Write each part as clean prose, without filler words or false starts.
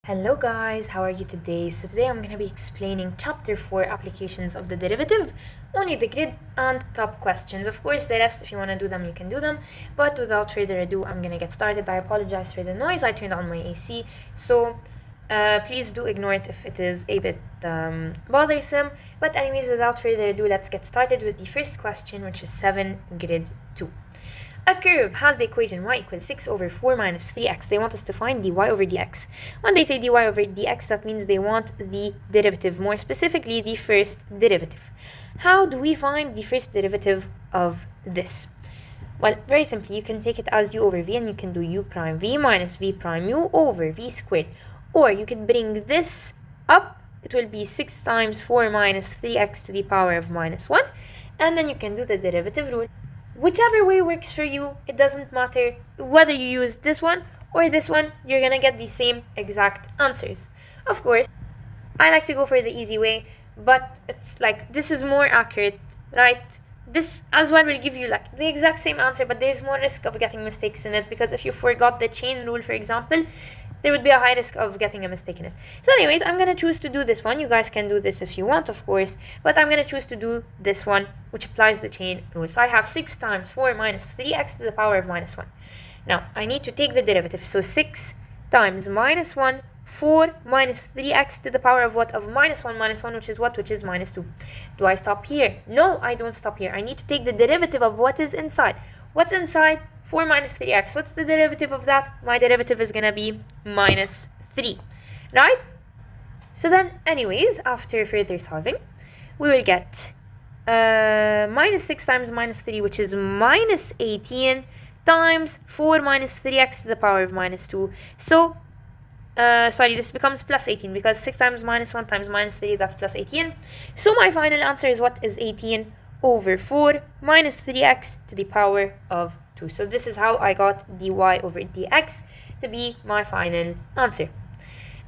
Hello guys, how are you today? So today I'm going to be explaining chapter 4 applications of the derivative, only the grid and top questions. Of course, the rest, if you want to do them, you can do them. But without further ado, I'm going to get started. I apologize for the noise. I turned on my AC. So please do ignore it if it is a bit bothersome. But anyways, without further ado, let's get started with the first question, which is 7 grid 2. A curve has the equation y equals 6 over 4 minus 3x. They want us to find dy over dx. When they say dy over dx, that means they want the derivative, more specifically the first derivative. How do we find the first derivative of this? Well, very simply, you can take it as u over v, and you can do u prime v minus v prime u over v squared. Or you can bring this up. It will be 6 times 4 minus 3x to the power of minus 1. And then you can do the derivative rule. Whichever way works for you, it doesn't matter whether you use this one or this one, you're gonna get the same exact answers. Of course, I like to go for the easy way, but it's like this is more accurate, right? This as well will give you like the exact same answer, but there's more risk of getting mistakes in it, because if you forgot the chain rule, for example, there would be a high risk of getting a mistake in it. So anyways, I'm going to choose to do this one. You guys can do this if you want, of course, but I'm going to choose to do this one, which applies the chain rule. So I have 6 times 4 minus 3x to the power of minus 1. Now, I need to take the derivative. So 6 times minus 1, 4 minus 3x to the power of what? Of minus 1, which is what? Which is minus 2. Do I stop here? No, I don't stop here. I need to take the derivative of what is inside. What's inside? 4 minus 3x. What's the derivative of that? My derivative is going to be minus 3, right? So then, anyways, after further solving, we will get minus 6 times minus 3, which is minus 18, times 4 minus 3x to the power of minus 2. So, this becomes plus 18, because 6 times minus 1 times minus 3, that's plus 18. So my final answer is what? Is 18 over 4 minus 3x to the power of 2. So this is how I got dy over dx to be my final answer.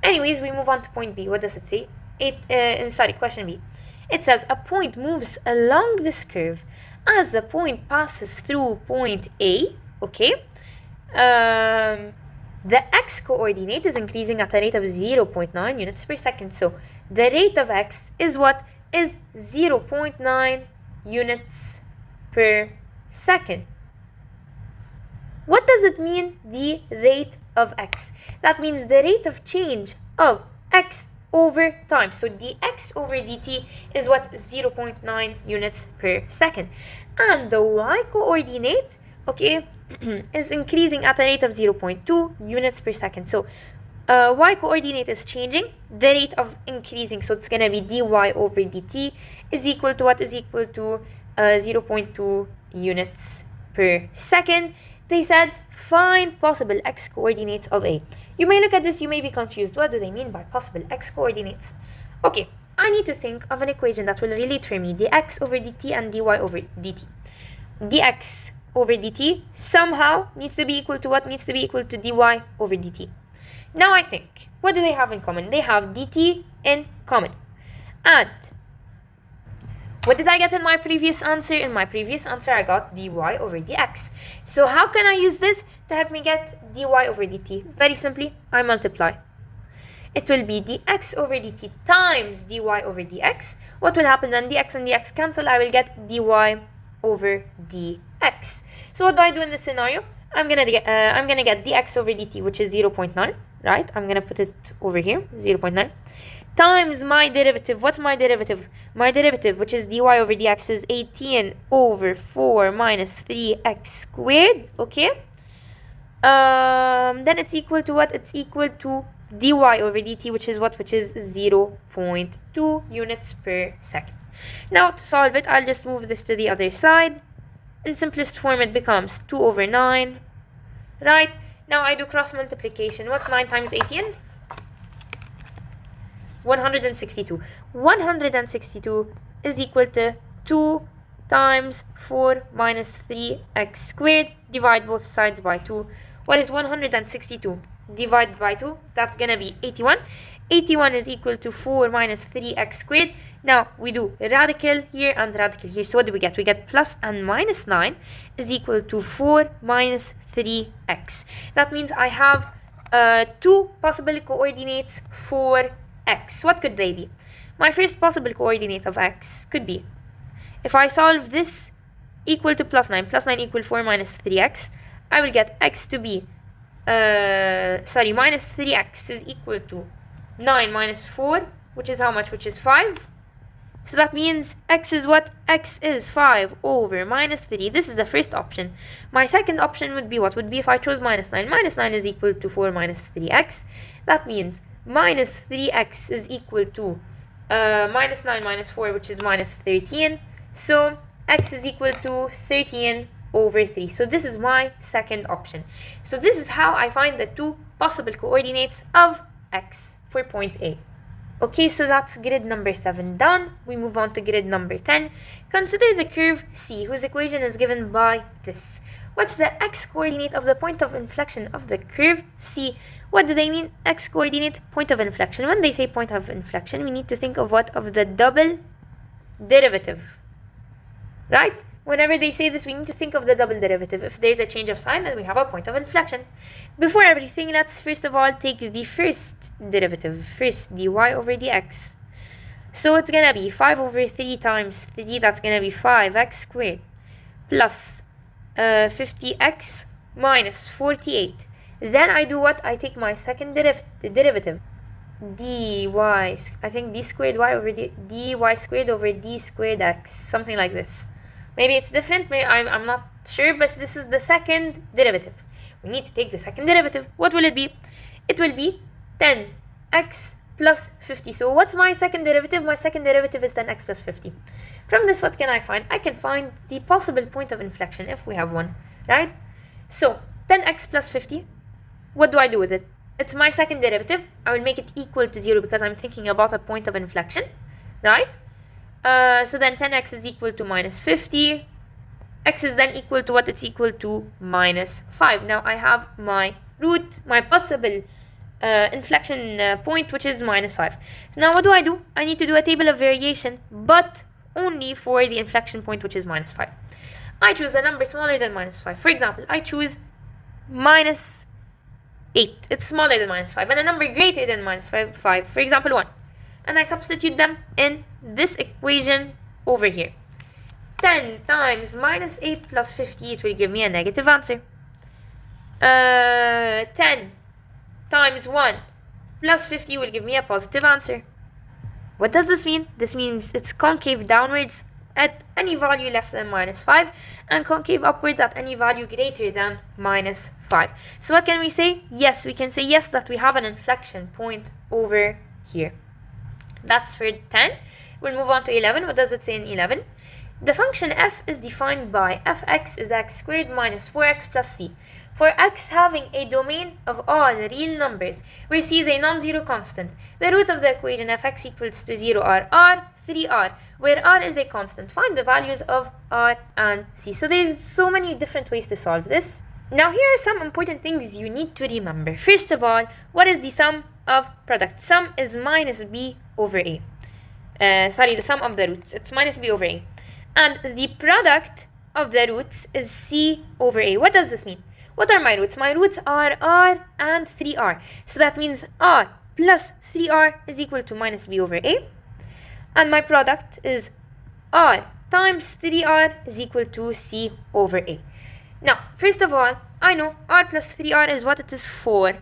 Anyways, we move on to point B. What does it say? Question B. It says a point moves along this curve as the point passes through point A. Okay. The x coordinate is increasing at a rate of 0.9 units per second. So the rate of x is what? Is 0.9 units per second. What does it mean, the rate of x? That means the rate of change of x over time. So dx over dt is what? 0.9 units per second. And the y coordinate, okay, is increasing at a rate of 0.2 units per second. So y coordinate is changing, the rate of increasing. So it's going to be dy over dt is equal to what? Is equal to 0.2 units per second. They said find possible x coordinates of A. You may look at this, you may be confused. What do they mean by possible x coordinates? Okay, I need to think of an equation that will relate for me dx over dt and dy over dt. Dx over dt somehow needs to be equal to what? Needs to be equal to dy over dt. Now I think, what do they have in common? They have dt in common. And what did I get in my previous answer? In my previous answer, I got dy over dx. So how can I use this to help me get dy over dt? Very simply, I multiply. It will be dx over dt times dy over dx. What will happen then? Dx and dx cancel. I will get dy over dx. So what do I do in this scenario? I'm gonna get dx over dt, which is 0.9, right? I'm gonna put it over here, 0.9. Times my derivative. What's my derivative? My derivative, which is dy over dx, is 18 over 4 minus 3x squared. Okay. Then it's equal to what? It's equal to dy over dt, which is what? Which is 0.2 units per second. Now to solve it, I'll just move this to the other side. In simplest form, it becomes 2 over 9. Right? Now I do cross multiplication. What's 9 times 18? 162. 162 is equal to 2 times 4 minus 3x squared. Divide both sides by 2. What is 162 divided by 2? That's going to be 81. 81 is equal to 4 minus 3x squared. Now we do radical here and radical here. So what do we get? We get plus and minus 9 is equal to 4 minus 3x. That means I have two possible coordinates for x. What could they be? My first possible coordinate of x could be, if I solve this equal to plus 9 equal 4 minus 3x, I will get x to be, minus 3x is equal to 9 minus 4, which is how much? Which is 5. So that means x is what? X is 5 over minus 3. This is the first option. My second option would be what? Would be if I chose minus 9. Minus 9 is equal to 4 minus 3x. That means minus 3x is equal to minus 9 minus 4, which is minus 13. So x is equal to 13 over 3. So this is my second option. So this is how I find the two possible coordinates of x for point A. Okay, so that's grid number 7 done. We move on to grid number 10. Consider the curve C, whose equation is given by this. What's the x-coordinate of the point of inflection of the curve C? What do they mean, x-coordinate, point of inflection? When they say point of inflection, we need to think of what? Of the double derivative, right? Whenever they say this, we need to think of the double derivative. If there's a change of sign, then we have a point of inflection. Before everything, let's first of all take the first derivative. First, dy over dx. So it's going to be 5 over 3 times 3. That's going to be 5x squared plus 50x minus 48. Then I do what? I take my second derivative. dy, I think d squared y over dy squared over d squared x. Something like this. Maybe it's different, I'm not sure, but this is the second derivative. We need to take the second derivative. What will it be? It will be 10x plus 50. So what's my second derivative? My second derivative is 10x plus 50. From this, what can I find? I can find the possible point of inflection if we have one, right? So 10x plus 50, what do I do with it? It's my second derivative. I will make it equal to 0 because I'm thinking about a point of inflection, right? So then 10x is equal to minus 50. X is then equal to what? It's equal to minus 5. Now I have my root, my possible inflection point, which is minus 5. So now what do? I need to do a table of variation, but only for the inflection point, which is minus 5. I choose a number smaller than minus 5. For example, I choose minus 8. It's smaller than minus 5. And a number greater than minus 5, for example, 1. And I substitute them in this equation over here. 10 times minus 8 plus 50, it will give me a negative answer. 10 times 1 plus 50 will give me a positive answer. What does this mean? This means it's concave downwards at any value less than minus 5 and concave upwards at any value greater than minus 5. So what can we say? Yes, we can say yes that we have an inflection point over here. That's for 10. We'll move on to 11. What does it say in 11? The function f is defined by fx is x squared minus 4x plus c. For x having a domain of all real numbers, where c is a non-zero constant, the roots of the equation fx equals to 0 are r, 3r, where r is a constant. Find the values of r and c. So there's so many different ways to solve this. Now here are some important things you need to remember. First of all, what is the sum of product? Sum is minus b over a. The sum of the roots. It's minus b over a. And the product of the roots is c over a. What does this mean? What are my roots? My roots are r and 3r. So that means r plus 3r is equal to minus b over a. And my product is r times 3r is equal to c over a. Now, first of all, I know r plus 3r is what? It is 4r,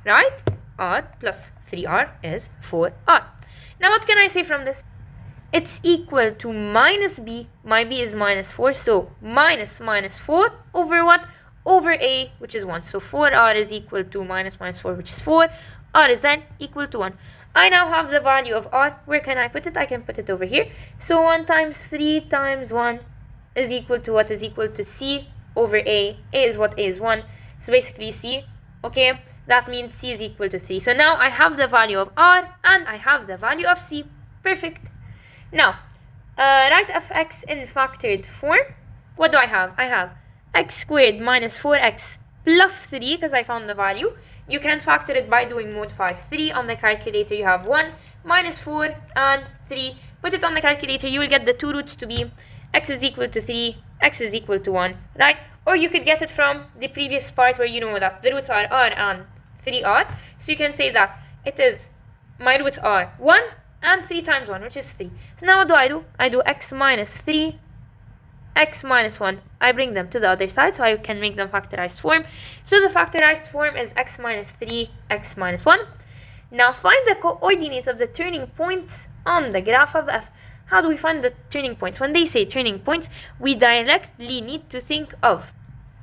right? r plus 3r is 4r. Now, what can I say from this? It's equal to minus b. My b is minus 4, so minus 4 over what? Over a, which is 1. So 4r is equal to minus 4, which is 4. r is then equal to 1. I now have the value of r. Where can I put it? I can put it over here. So 1 times 3 times 1 is equal to what? Is equal to c over a. A is what? A is 1. So basically c, okay? That means c is equal to 3. So now I have the value of r and I have the value of c. Perfect. Now, write fx in factored form. What do I have? I have x squared minus 4x plus 3 because I found the value. You can factor it by doing mode 5. 3 on the calculator, you have 1 minus 4 and 3. Put it on the calculator, you will get the two roots to be x is equal to 3, x is equal to 1, right? Or you could get it from the previous part where you know that the roots are r and 3r. So you can say that it is, my roots are 1 and 3 times 1, which is 3. So now what do? I do x minus 3, x minus 1. I bring them to the other side so I can make them factorized form. So the factorized form is x minus 3, x minus 1. Now find the coordinates of the turning points on the graph of f. How do we find the turning points? When they say turning points, we directly need to think of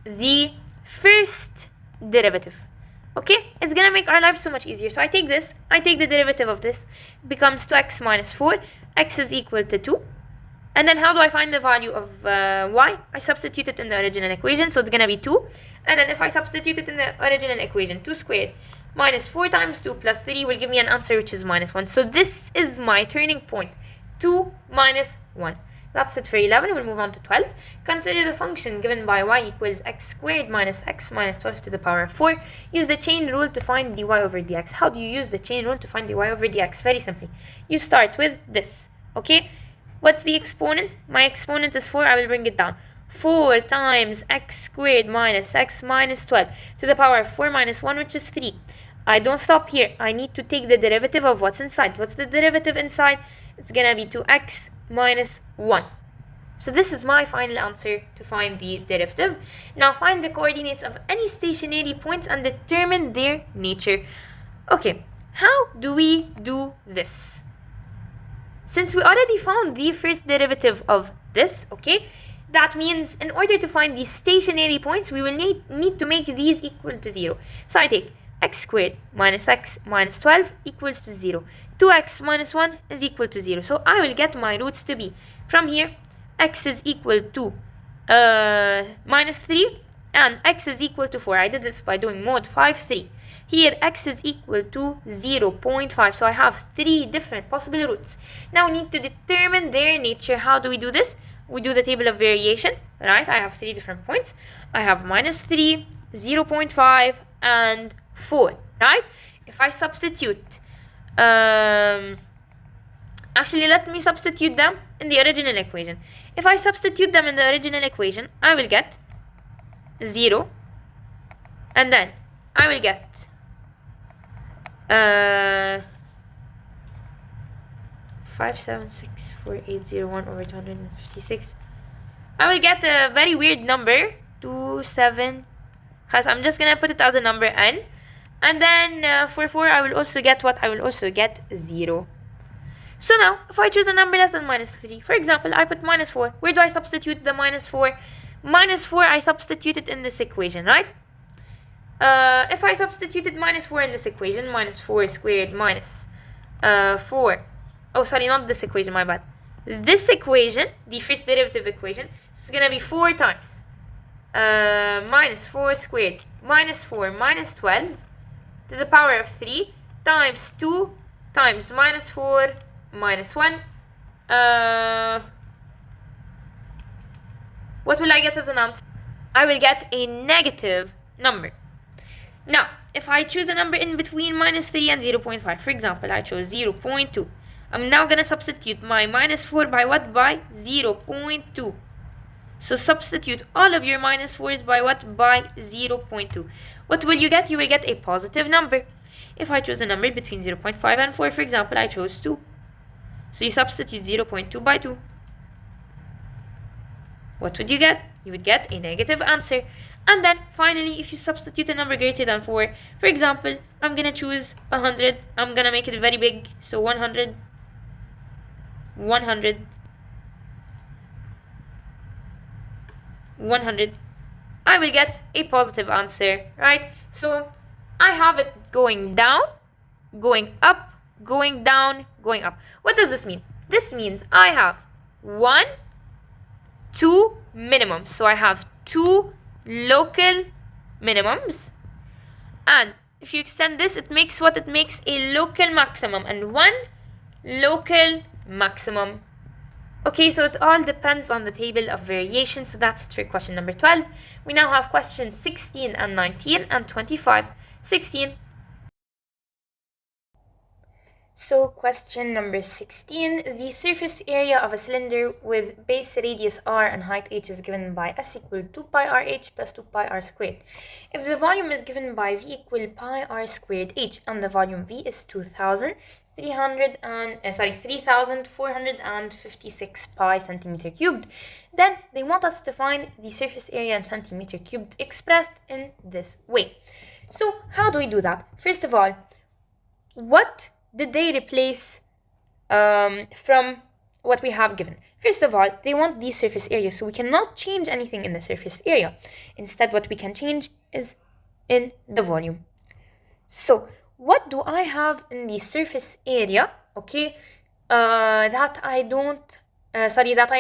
the first derivative. Okay, it's gonna make our life so much easier. So I take this, I take the derivative of this, becomes 2x minus 4, x is equal to 2. And then how do I find the value of y? I substitute it in the original equation, so it's gonna be 2. And then if I substitute it in the original equation, 2 squared minus 4 times 2 plus 3 will give me an answer which is minus 1. So this is my turning point, 2 minus 1. That's it for 11. We'll move on to 12. Consider the function given by y equals x squared minus x minus 12 to the power of 4. Use the chain rule to find dy over dx. How do you use the chain rule to find dy over dx? Very simply. You start with this, okay? What's the exponent? My exponent is 4. I will bring it down. 4 times x squared minus x minus 12 to the power of 4 minus 1, which is 3. I don't stop here. I need to take the derivative of what's inside. What's the derivative inside? It's gonna be 2x minus 1. So this is my final answer to find the derivative. Now find the coordinates of any stationary points and determine their nature. Okay, how do we do this? Since we already found the first derivative of this, okay, that means in order to find these stationary points, we will need to make these equal to 0. So I take x squared minus x minus 12 equals to 0. 2x minus 1 is equal to 0. So I will get my roots to be, from here, x is equal to minus 3 and x is equal to 4. I did this by doing mod 5, 3. Here x is equal to 0.5. So I have 3 different possible roots. Now we need to determine their nature. How do we do this? We do the table of variation, right? I have 3 different points. I have minus 3, 0.5, and 4, right? If I substitute, actually let me substitute them in the original equation. If I substitute them in the original equation, I will get 0, and then I will get 5764801 over 256. I will get a very weird number, 27. I'm just gonna put it as a number n, and then for 4 I will also get what? I will also get 0. So now if I choose a number less than minus 3, for example, I put minus 4. Where do I substitute the minus 4? Minus 4, I substitute it in this equation, right? If I substituted minus 4 in this equation, minus 4 squared minus 4, oh sorry, not this equation, my bad. This equation, the first derivative equation, is gonna be 4 times minus 4 squared minus 4 minus 12 to the power of 3 times 2 times minus 4 minus 1. What will I get as an answer? I will get a negative number. Now, if I choose a number in between minus 3 and 0.5, for example, I chose 0.2. I'm now going to substitute my minus 4 by what? By 0.2. So substitute all of your minus 4s by what? By 0.2. What will you get? You will get a positive number. If I choose a number between 0.5 and 4, for example, I chose 2. So you substitute 0.2 by 2. What would you get? You would get a negative answer. And then finally, if you substitute a number greater than 4, for example, I'm going to choose 100. I'm going to make it very big. So 100, 100, 100. I will get a positive answer, right? So I have it going down, going up, going down, going up. What does this mean? This means I have 1, 2 minimums. So I have 2 local minimums, and if you extend this, it makes what? It makes a local maximum and 1 local maximum. Okay, so it all depends on the table of variation. So that's it for question number 12. We now have questions 16 and 19 and 25. 16. So question number 16, the surface area of a cylinder with base radius r and height h is given by s equal 2 pi rh plus 2 pi r squared. If the volume is given by v equal pi r squared h and the volume v is 3,456 pi centimeter cubed, then they want us to find the surface area in centimeter cubed expressed in this way. So how do we do that? First of all, what did they replace from what we have given? First of all, they want the surface area, so we cannot change anything in the surface area. Instead, what we can change is in the volume. So what do I have in the surface area, okay, that I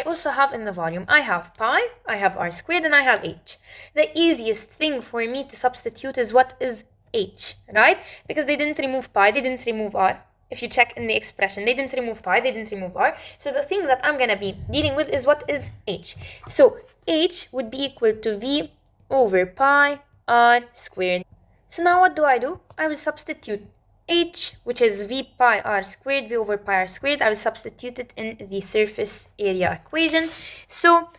also have in the volume? I have pi, I have r squared, and I have h. The easiest thing for me to substitute is what is h, right? Because they didn't remove pi, they didn't remove r. If you check in the expression, they didn't remove pi, they didn't remove r. So the thing that I'm gonna be dealing with is what is h. So h would be equal to v over pi r squared. So now what do? I will substitute h, which is v pi r squared, v over pi r squared. I will substitute it in the surface area equation. So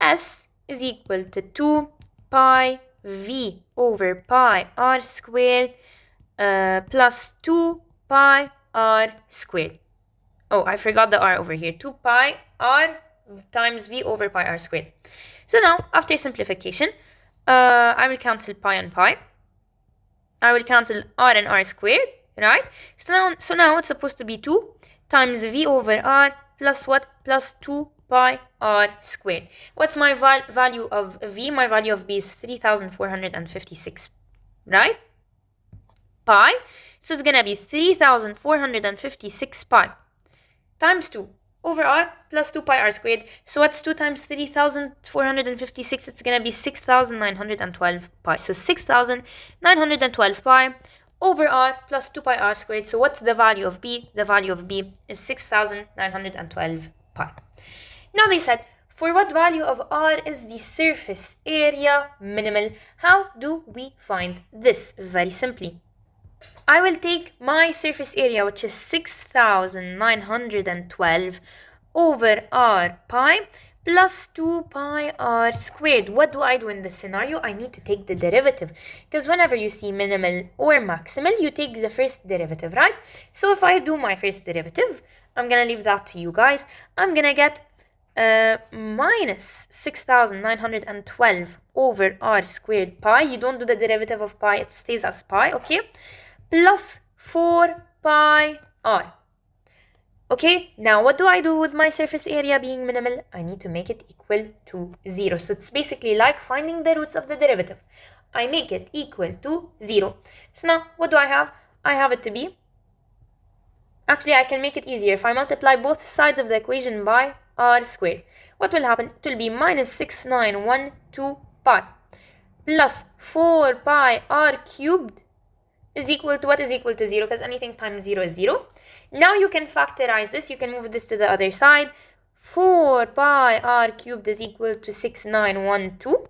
s is equal to 2 pi v over pi r squared plus 2 pi r squared. Oh, I forgot the r over here. 2 pi r times v over pi r squared. So now, after simplification, I will cancel pi and pi. I will cancel r and r squared, right? So now it's supposed to be 2 times v over r plus what? Plus 2 pi r squared. What's my value of v? My value of b is 3,456, right? Pi. So it's gonna be 3,456 pi times 2 over r plus 2 pi r squared. So what's 2 times 3,456? It's gonna be 6,912 pi. So 6,912 pi over r plus 2 pi r squared. So what's the value of b? The value of b is 6,912 pi. Now they said, for what value of r is the surface area minimal? How do we find this? Very simply. I will take my surface area, which is 6,912 over r pi plus 2 pi r squared. What do I do in this scenario? I need to take the derivative, because whenever you see minimal or maximal, you take the first derivative, right? So if I do my first derivative, I'm gonna leave that to you guys. I'm gonna get minus 6,912 over r squared pi. You don't do the derivative of pi, it stays as pi, okay? Plus 4 pi r. Okay, now what do I do with my surface area being minimal? I need to make it equal to 0. So it's basically like finding the roots of the derivative. I make it equal to 0. So now what do I have? I have it to be, actually I can make it easier. If I multiply both sides of the equation by r squared, what will happen? It will be minus 6,912 pi plus 4 pi r cubed is equal to what? Is equal to 0, because anything times 0 is 0. Now you can factorize this. You can move this to the other side. 4 pi r cubed is equal to 6,912.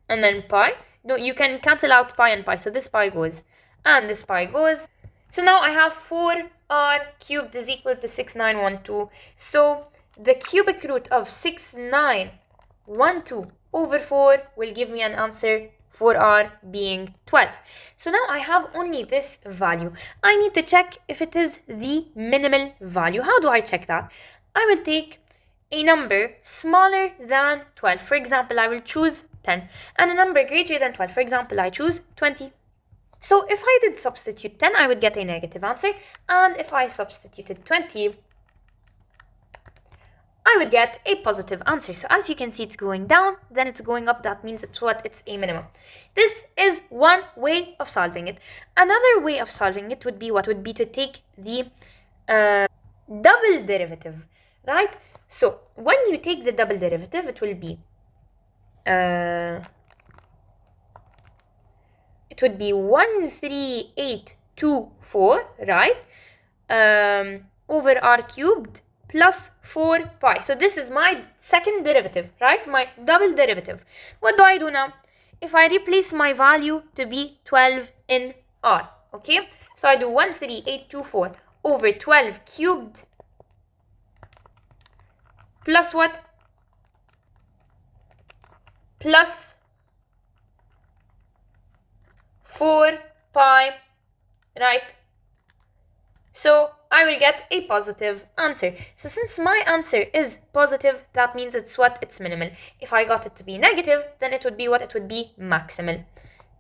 And then pi. No, you can cancel out pi and pi. So this pi goes and this pi goes. So now I have 4 r cubed is equal to 6,912. So the cubic root of 6,912 over 4 will give me an answer for r being 12. So now I have only this value. I need to check if it is the minimal value. How do I check that? I will take a number smaller than 12. For example, I will choose 10. And a number greater than 12. For example, I choose 20. So if I did substitute 10, I would get a negative answer. And if I substituted 20, I would get a positive answer. So as you can see, it's going down, then it's going up. That means it's what? It's a minimum. This is one way of solving it. Another way of solving it would be what? Would be to take the double derivative, right? So when you take the double derivative, it will be 13824, right? Over r cubed plus 4 pi. So this is my second derivative, right? My double derivative. What do I do now? If I replace my value to be 12 in r, okay? So I do 13824 over 12 cubed plus what? Plus 4 pi, right? So I will get a positive answer. So since my answer is positive, that means it's what? It's minimal. If I got it to be negative, then it would be what? It would be maximal.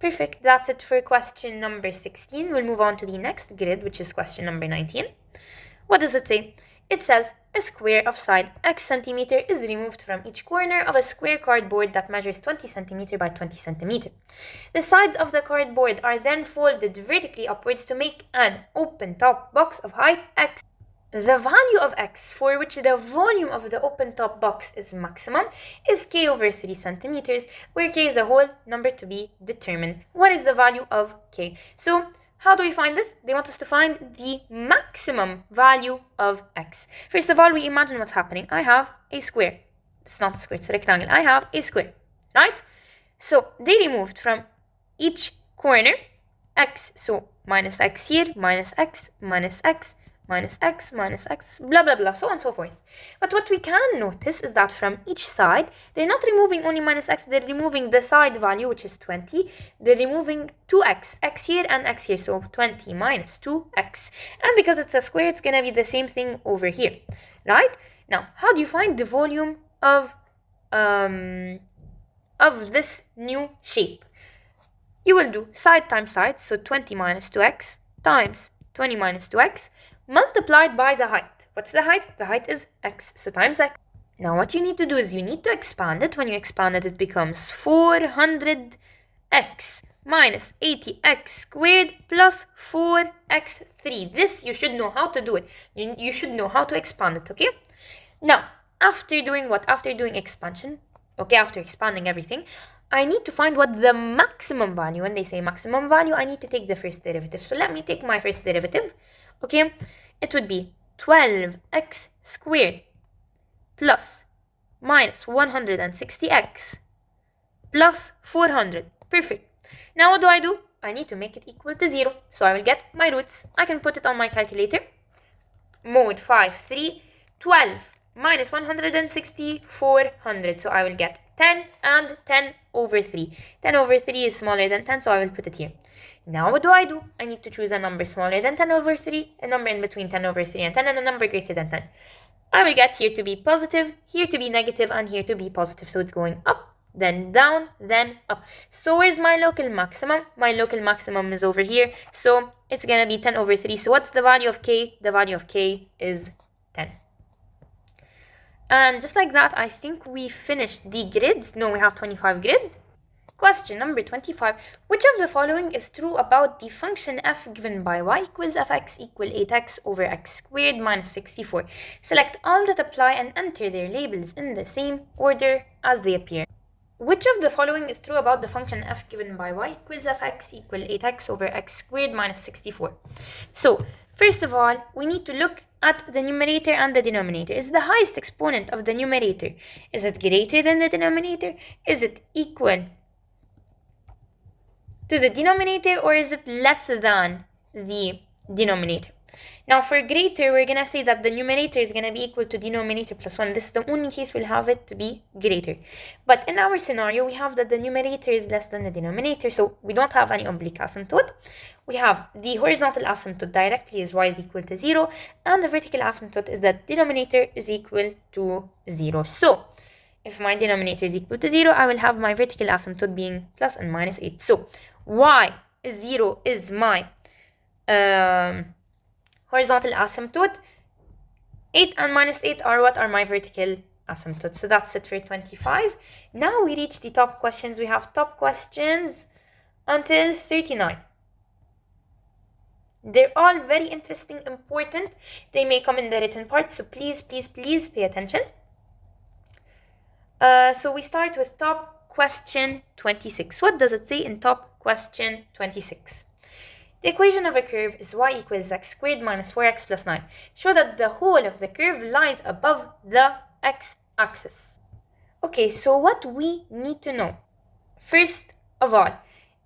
Perfect. That's it for question number 16. We'll move on to the next grid, which is question number 19. What does it say? It says a square of side x centimeter is removed from each corner of a square cardboard that measures 20 centimeter by 20 centimeter. The sides of the cardboard are then folded vertically upwards to make an open top box of height x. The value of x, for which the volume of the open top box is maximum, is k over 3 centimeters, where k is a whole number to be determined. What is the value of k? So how do we find this? They want us to find the maximum value of x. First of all, we imagine what's happening. I have a square. It's not a square, it's a rectangle. I have a square, right? So they removed from each corner x. So minus x here, minus x, minus x, minus x, minus x, blah, blah, blah, so on and so forth. But what we can notice is that from each side, they're not removing only minus x, they're removing the side value, which is 20. They're removing 2x, x here and x here, so 20 minus 2x. And because it's a square, it's going to be the same thing over here, right? Now, how do you find the volume of this new shape? You will do side times side, so 20 minus 2x times 20 minus 2x, multiplied by the height. What's the height? The height is x, so times x. Now what you need to do is you need to expand it. When you expand it, it becomes 400x minus 80x squared plus 4x3. This you should know how to do it. You should know how to expand it, okay? Now, after doing what? After doing expansion, okay, after expanding everything, I need to find what the maximum value. When they say maximum value, I need to take the first derivative. So let me take my first derivative. Okay, it would be 12x squared plus minus 160x plus 400. Perfect. Now what do? I need to make it equal to 0. So I will get my roots. I can put it on my calculator. Mode 5, 3, 12 minus 160, 400. So I will get 10 and 10 over 3. 10 over 3 is smaller than 10, so I will put it here. Now what do? I need to choose a number smaller than 10 over 3, a number in between 10 over 3 and 10, and a number greater than 10. I will get here to be positive, here to be negative, and here to be positive. So it's going up, then down, then up. So where's my local maximum? My local maximum is over here. So it's going to be 10 over 3. So what's the value of k? The value of k is 10. And just like that, I think we finished the grids. No, we have 25 grid. Question number 25. Which of the following is true about the function f given by y equals fx equal 8x over x squared minus 64? Select all that apply and enter their labels in the same order as they appear. Which of the following is true about the function f given by y equals fx equal 8x over x squared minus 64? So, first of all, we need to look at the numerator and the denominator. Is the highest exponent of the numerator, is it greater than the denominator? Is it equal to the denominator, or is it less than the denominator? Now for greater, we're going to say that the numerator is going to be equal to denominator plus 1. This is the only case we'll have it to be greater. But in our scenario, we have that the numerator is less than the denominator, so we don't have any oblique asymptote. We have the horizontal asymptote directly is y is equal to 0, and the vertical asymptote is that denominator is equal to 0. So if my denominator is equal to 0, I will have my vertical asymptote being plus and minus 8. So y is 0 is my horizontal asymptote. 8 and minus 8 are what? Are my vertical asymptotes. So that's it for 25. Now we reach the top questions. We have top questions until 39. They're all very interesting, important. They may come in the written part, so please, please, please pay attention. So we start with top question 26. What does it say in top question 26? The equation of a curve is y equals x squared minus 4x plus 9. Show that the whole of the curve lies above the x-axis. Okay, so what we need to know, first of all,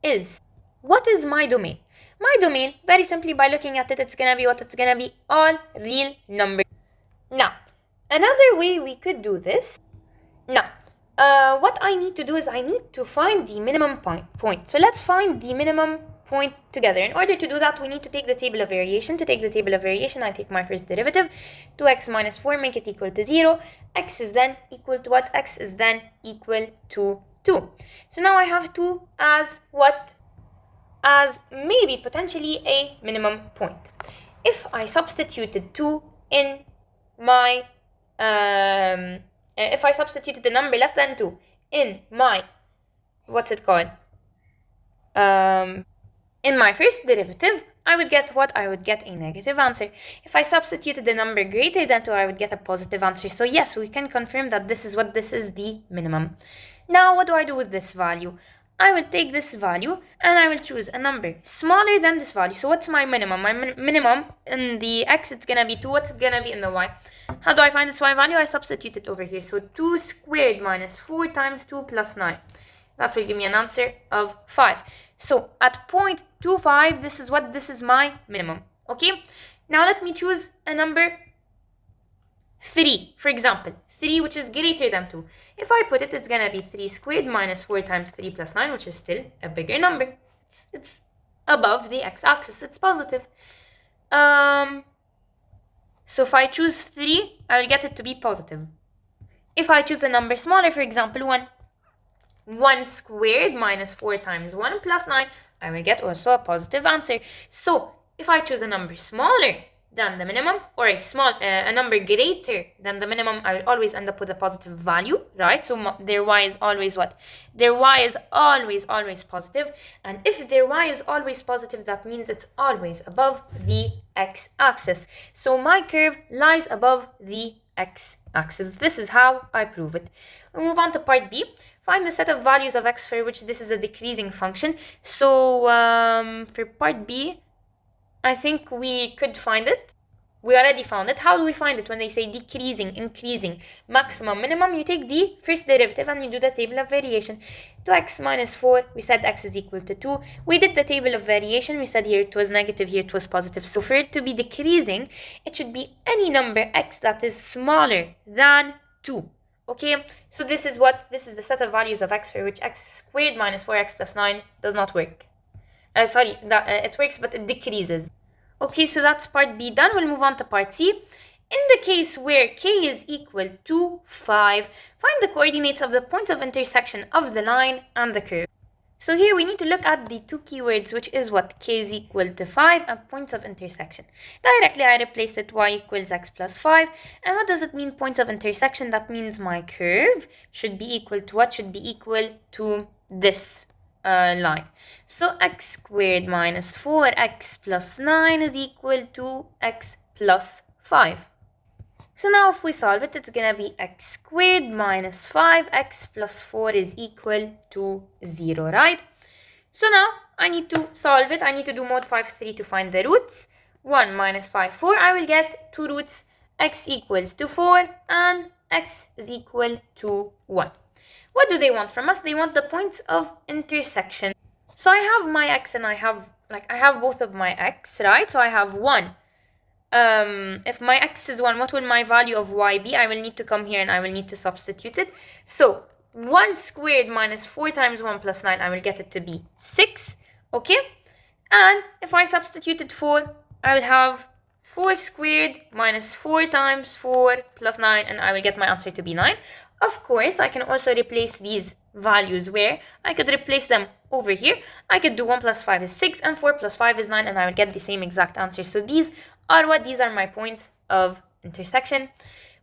is what is my domain? My domain, very simply by looking at it, it's gonna be what? It's gonna be all real numbers. Now, another way we could do this. Now, what I need to do is I need to find the minimum point. So let's find the minimum point together. In order to do that, we need to take the table of variation. To take the table of variation, I take my first derivative, 2x minus 4, make it equal to 0. X is then equal to what? X is then equal to 2. So now I have 2 as what? As maybe potentially a minimum point. If I substituted 2 in my if I substituted the number less than 2 in my, what's it called? In my first derivative, I would get what? I would get a negative answer. If I substituted the number greater than 2, I would get a positive answer. So yes, we can confirm that this is the minimum. Now, what do I do with this value? I will take this value and I will choose a number smaller than this value. So what's my minimum? My minimum in the x, it's gonna be 2. What's it gonna be in the y? How do I find this y value? I substitute it over here. So 2 squared minus 4 times 2 plus 9. That will give me an answer of 5. So at 0.25, this is what? This is my minimum. Okay? Now let me choose a number 3, for example. 3, which is greater than 2. If I put it, it's going to be 3 squared minus 4 times 3 plus 9, which is still a bigger number. It's above the x-axis. It's positive. So if I choose 3, I will get it to be positive. If I choose a number smaller, for example, 1 squared minus 4 times 1 plus 9, I will get also a positive answer. So if I choose a number smaller than the minimum, or a number greater than the minimum, I will always end up with a positive value, right? So their y is always what? Their y is always positive. And if their y is always positive, that means it's always above the x-axis. So my curve lies above the x-axis. This is how I prove it. We'll move on to part B. Find the set of values of x for which this is a decreasing function. So for part B, I think we could find it. We already found it. How do we find it when they say decreasing, increasing, maximum, minimum? You take the first derivative and you do the table of variation. 2x minus 4, we said x is equal to 2. We did the table of variation. We said here it was negative, here it was positive. So for it to be decreasing, it should be any number x that is smaller than 2. Okay, so this is the set of values of x for which x squared minus 4x plus 9 does not work. It works, but it decreases. Okay, so that's part B done. We'll move on to part C. In the case where k is equal to 5, find the coordinates of the points of intersection of the line and the curve. So here we need to look at the two keywords, which is what? K is equal to 5 and points of intersection. Directly I replace it y equals x plus 5. And what does it mean, points of intersection? That means my curve should be equal to what? Should be equal to this line. So x squared minus 4x plus 9 is equal to x plus 5. So now if we solve it, it's going to be x squared minus 5x plus 4 is equal to 0, right? So now I need to solve it. I need to do mod 5, 3 to find the roots. 1 minus 5, 4. I will get 2 roots. X equals to 4 and x is equal to 1. What do they want from us? They want the points of intersection. So I have my x and I have both of my x, right? So I have 1. If my x is 1, what will my value of y be? I will need to come here and I will need to substitute it. So 1 squared minus 4 times 1 plus 9, I will get it to be 6. Okay? And if I substituted 4, I will have 4 squared minus 4 times 4 plus 9, and I will get my answer to be 9. Of course, I can also replace these values where I could replace them over here. I could do 1 plus 5 is 6 and 4 plus 5 is 9, and I will get the same exact answer. So these are my points of intersection.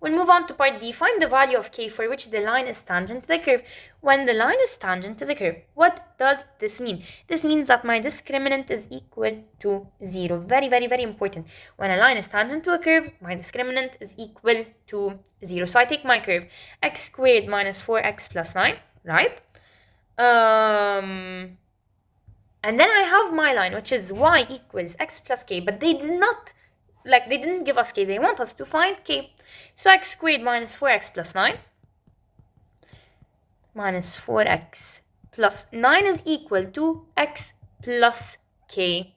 We'll move on to part D. Find the value of k for which the line is tangent to the curve. When the line is tangent to the curve, what does this mean? This means that my discriminant is equal to 0. Very, very, very important. When a line is tangent to a curve, my discriminant is equal to 0. So I take my curve, x squared minus 4x plus 9, right? And then I have my line, which is y equals x plus k, but they didn't give us k, they want us to find k. So x squared minus 4x plus 9 minus 4x plus 9 is equal to x plus k.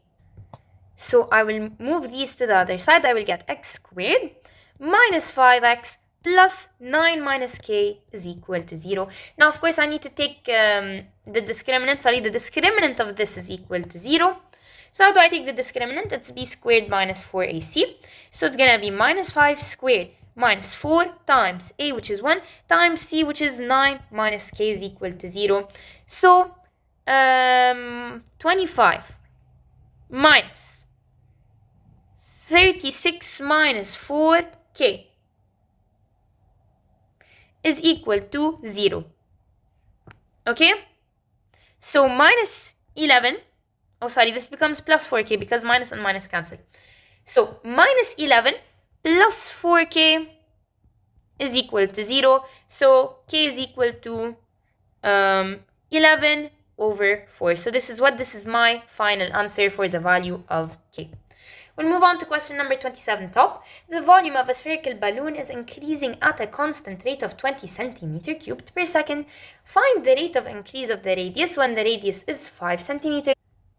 So I will move these to the other side. I will get x squared minus 5x plus 9 minus k is equal to 0. Now, of course, I need to take the discriminant. Sorry, the discriminant of this is equal to 0. So how do I take the discriminant? It's b squared minus 4ac. So it's going to be minus 5 squared minus 4 times a, which is 1, times c, which is 9, minus k is equal to 0. So 25 minus 36 minus 4k is equal to 0. Okay? So minus 11, oh sorry, this becomes plus 4k because minus and minus cancel. So minus 11 plus 4k is equal to 0. So k is equal to 11 over 4. So this is my final answer for the value of k. We'll move on to question number 27 top. The volume of a spherical balloon is increasing at a constant rate of 20 centimeter cubed per second. Find the rate of increase of the radius when the radius is 5 centimeters.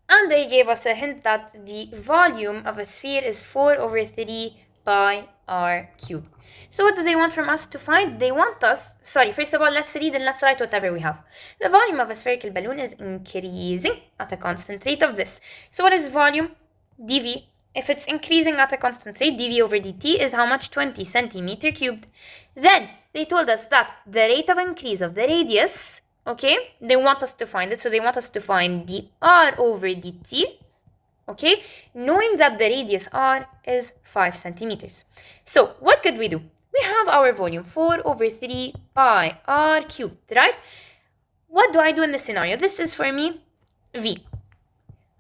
And they gave us a hint that the volume of a sphere is 4 over 3 pi r cubed. So what do they want from us to find? They want us, first of all, let's read and let's write whatever we have. The volume of a spherical balloon is increasing at a constant rate of this. So what is volume? dv. If it's increasing at a constant rate, dv over dt is how much? 20 centimeter cubed. Then they told us that the rate of increase of the radius, okay, they want us to find it. So they want us to find dr over dt, okay, knowing that the radius r is 5 centimeters. So what could we do? We have our volume 4 over 3 pi r cubed, right? What do I do in this scenario? This is for me v.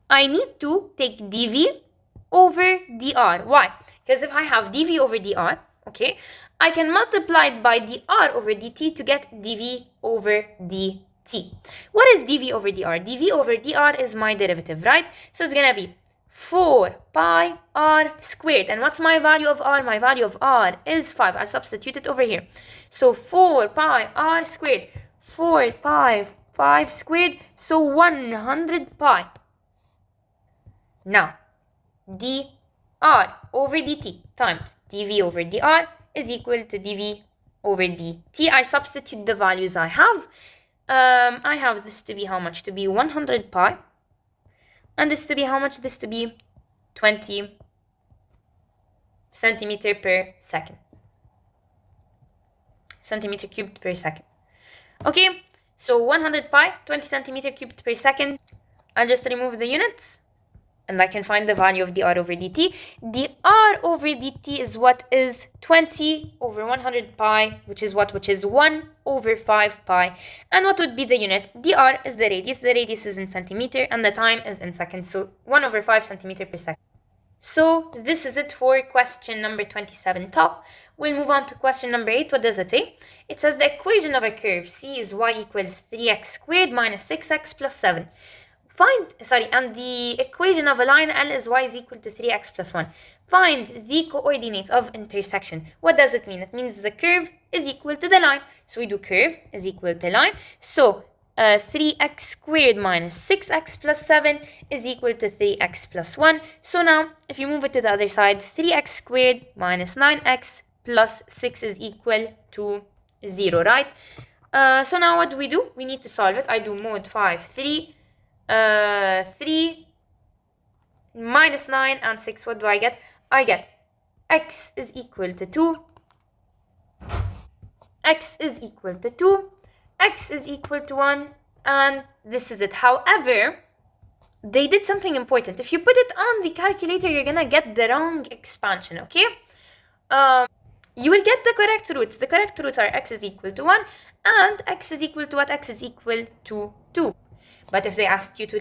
I need to take dv over dr. Why? Because if I have dv over dr, okay, I can multiply it by dr over dt to get dv over dt. What is dv over dr? dv over dr is my derivative, right? So it's gonna be 4 pi r squared. And what's my value of r? My value of r is 5. I substitute it over here. So 4 pi r squared. 4 pi 5 squared. So 100 pi. Now, dr over dt times dv over dr is equal to dv over dt. I substitute the values I have. I have this to be how much? To be 100 pi. And this to be how much? This to be 20 centimeter per second. Centimeter cubed per second. Okay, so 100 pi, 20 centimeter cubed per second. I'll just remove the units. And I can find the value of dr over dt. dr over dt is what is 20 over 100 pi, which is what? Which is 1 over 5 pi. And what would be the unit? dr is the radius. The radius is in centimeter and the time is in seconds. So 1 over 5 centimeter per second. So this is it for question number 27 top. We'll move on to question number 8. What does it say? It says the equation of a curve C is y equals 3x squared minus 6x plus 7. And the equation of a line L is y is equal to 3x plus 1. Find the coordinates of intersection. What does it mean? It means the curve is equal to the line. So we do curve is equal to line. So 3x squared minus 6x plus 7 is equal to 3x plus 1. So now, if you move it to the other side, 3x squared minus 9x plus 6 is equal to 0, right? So now what do? We need to solve it. I do mod 5, 3. 3 minus 9 and 6, what do I get? I get x is equal to 2, x is equal to 2, x is equal to 1, and this is it. However, they did something important. If you put it on the calculator, you're gonna get the wrong expansion, okay? You will get the correct roots. The correct roots are x is equal to 1 and x is equal to what? X is equal to 2. But if they asked you to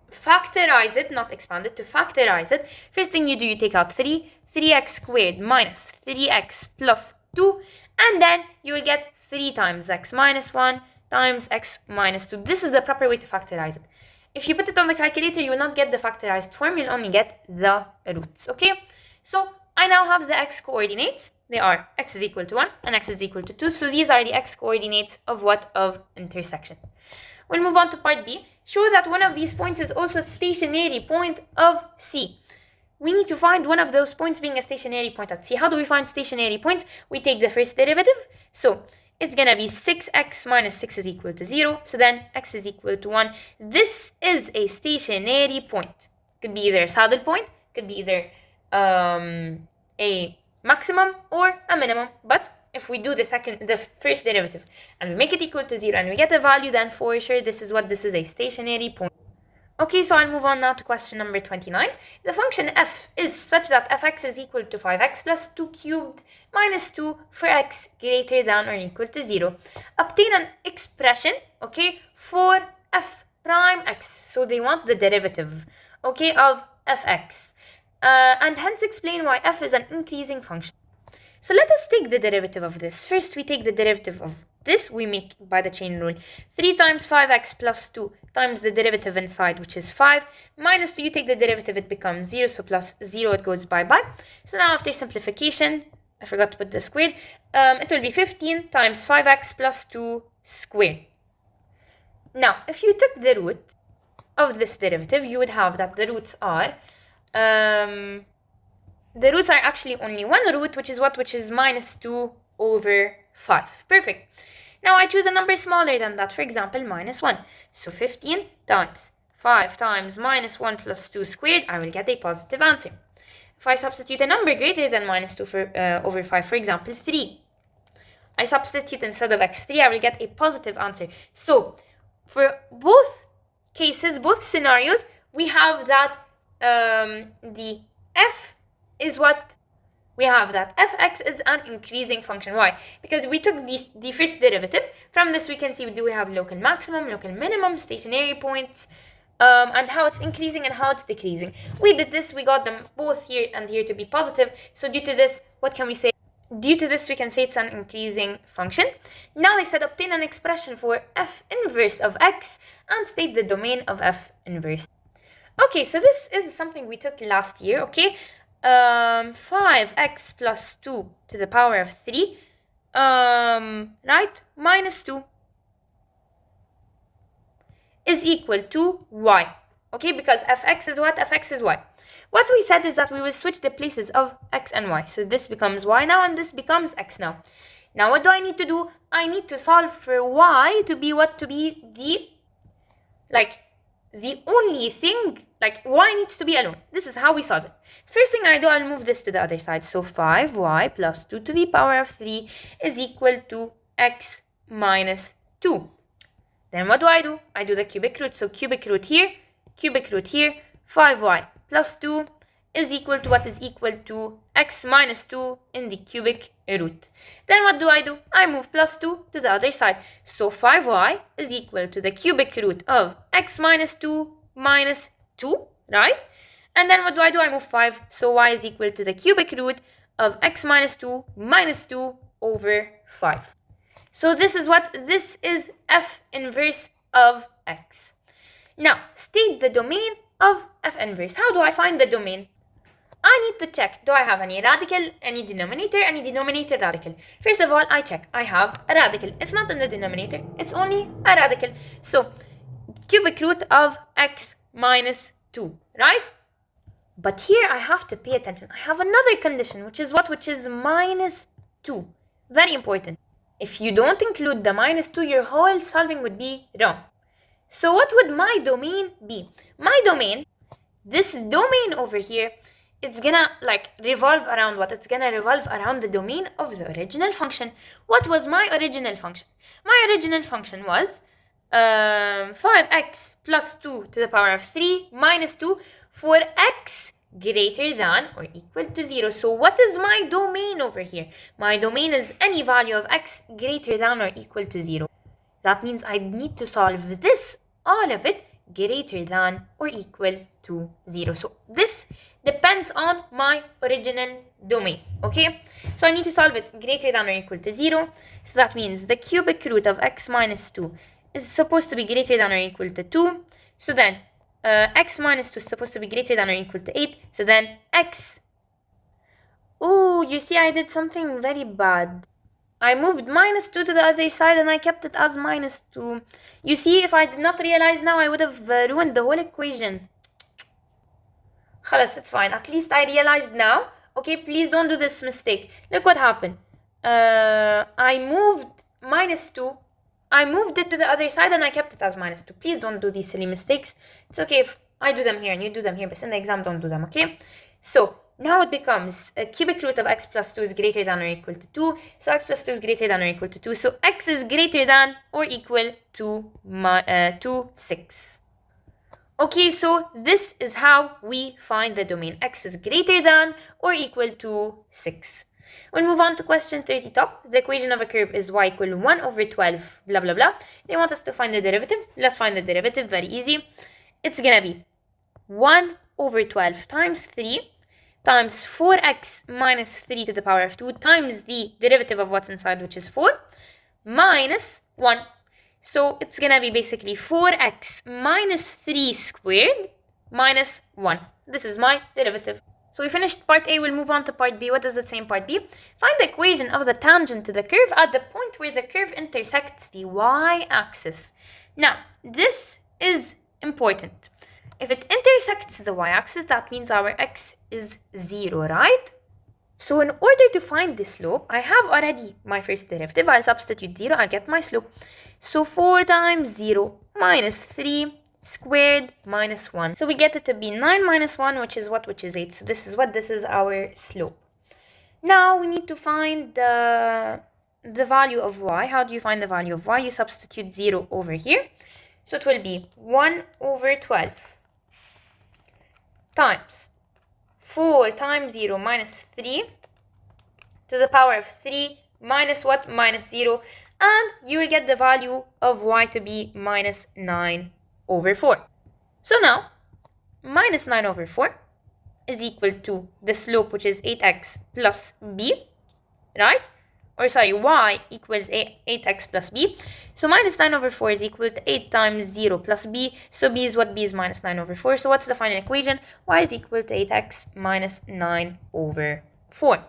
factorize it, not expand it, to factorize it, first thing you do, you take out 3x squared minus 3x plus 2, and then you will get 3 times x minus 1 times x minus 2. This is the proper way to factorize it. If you put it on the calculator, you will not get the factorized form, you'll only get the roots, okay? So I now have the x coordinates. They are x is equal to 1 and x is equal to 2. So these are the x coordinates of what? Of intersection. We'll move on to part B. Show that one of these points is also a stationary point of C. we need to find one of those points being a stationary point at C. How do we find stationary points? We take the first derivative. So it's gonna be 6x minus 6 is equal to 0. So then x is equal to 1. This is a stationary point. Could be either a saddle point, could be either a maximum or a minimum. But if we do the first derivative and we make it equal to 0 and we get a value, then for sure this is a stationary point. Okay, so I'll move on now to question number 29. The function f is such that fx is equal to 5x plus 2 cubed minus 2 for x greater than or equal to 0. Obtain an expression, okay, for f prime x. So they want the derivative, okay, of fx. And hence explain why f is an increasing function. So let us take the derivative of this. First, we take the derivative of this, we make by the chain rule. 3 times 5x plus 2 times the derivative inside, which is 5, minus 2, you take the derivative, it becomes 0, so plus 0, it goes bye-bye. So now after simplification, I forgot to put the squared, it will be 15 times 5x plus 2 squared. Now, if you took the root of this derivative, you would have that the roots are actually only one root, which is minus 2 over 5. Perfect. Now I choose a number smaller than that, for example, minus 1. So 15 times 5 times minus 1 plus 2 squared, I will get a positive answer. If I substitute a number greater than minus 2 over 5, for example, 3, I substitute instead of x3, I will get a positive answer. So for both cases, both scenarios, we have that the f is what we have, that fx is an increasing function. Why? Because we took the first derivative. From this we can see, do we have local maximum, local minimum, stationary points, and how it's increasing and how it's decreasing. We did this, we got them both here and here to be positive. So due to this, what can we say? Due to this, we can say it's an increasing function. Now they said obtain an expression for f inverse of x and state the domain of f inverse. Okay, so this is something we took last year, okay? 5x plus 2 to the power of 3, right, minus 2 is equal to y, okay, because fx is what? Fx is y. What we said is that we will switch the places of x and y. So this becomes y now and this becomes x now. Now what do I need to do? I need to solve for y to be what? To be the only thing, like y needs to be alone. This is how we solve it. First thing I do, I'll move this to the other side. So 5y plus 2 to the power of 3 is equal to x minus 2. Then what do? I do the cubic root. So cubic root here, 5y plus 2 is equal to what is equal to x minus 2 in the cubic root. Then what do? I move plus 2 to the other side. So 5y is equal to the cubic root of x minus 2 minus 2, right? And then what do? I move 5. So y is equal to the cubic root of x minus 2 minus 2 over 5. So this is what? This is f inverse of x. Now, state the domain of f inverse. How do I find the domain? I need to check, do I have any radical, any denominator radical? First of all, I check, I have a radical. It's not in the denominator, it's only a radical. So, cubic root of x minus 2, right? But here I have to pay attention. I have another condition, which is what? Which is minus 2. Very important. If you don't include the minus 2, your whole solving would be wrong. So what would my domain be? My domain, this domain over here, it's gonna revolve around what? It's gonna revolve around the domain of the original function. What was my original function? My original function was 5x plus 2 to the power of 3 minus 2 for x greater than or equal to 0. So what is my domain over here? My domain is any value of x greater than or equal to 0. That means I need to solve this, all of it, greater than or equal to 0. So this depends on my original domain, okay? So I need to solve it greater than or equal to 0. So that means the cubic root of x minus 2 is supposed to be greater than or equal to 2. So then x minus 2 is supposed to be greater than or equal to 8. So then x... Oh, you see I did something very bad. I moved minus 2 to the other side and I kept it as minus 2. You see, if I did not realize now, I would have ruined the whole equation. خلاص, it's fine. At least I realized now. Okay, please don't do this mistake. Look what happened. I moved -2. I moved it to the other side and I kept it as -2. Please don't do these silly mistakes. It's okay if I do them here and you do them here, but in the exam, don't do them, okay? So now it becomes a cubic root of x plus 2 is greater than or equal to 2. So x plus 2 is greater than or equal to 2. So x is greater than or equal to 6. Okay, so this is how we find the domain. X is greater than or equal to 6. We'll move on to question 30 top. The equation of a curve is y equal 1 over 12, blah, blah, blah. They want us to find the derivative. Let's find the derivative, very easy. It's gonna be 1 over 12 times 3 times 4x minus 3 to the power of 2 times the derivative of what's inside, which is 4, minus 1. So it's gonna be basically 4x minus 3 squared minus 1. This is my derivative. So we finished part A, we'll move on to part B. What does it say in part B? Find the equation of the tangent to the curve at the point where the curve intersects the y-axis. Now, this is important. If it intersects the y-axis, that means our x is 0, right? So in order to find the slope, I have already my first derivative. I'll substitute 0, I'll get my slope. So 4 times 0 minus 3 squared minus 1. So we get it to be 9 minus 1, which is what? Which is 8. So this is our slope. Now we need to find the value of y. How do you find the value of y? You substitute 0 over here. So it will be 1 over 12 times 4 times 0 minus 3 to the power of 3 minus what? Minus 0. And you will get the value of y to be minus 9 over 4. So now, minus 9 over 4 is equal to the slope, which is 8x plus b, right? Or sorry, y equals 8x plus b. So minus 9 over 4 is equal to 8 times 0 plus b. So b is what? B is minus 9 over 4. So what's the final equation? Y is equal to 8x minus 9 over 4.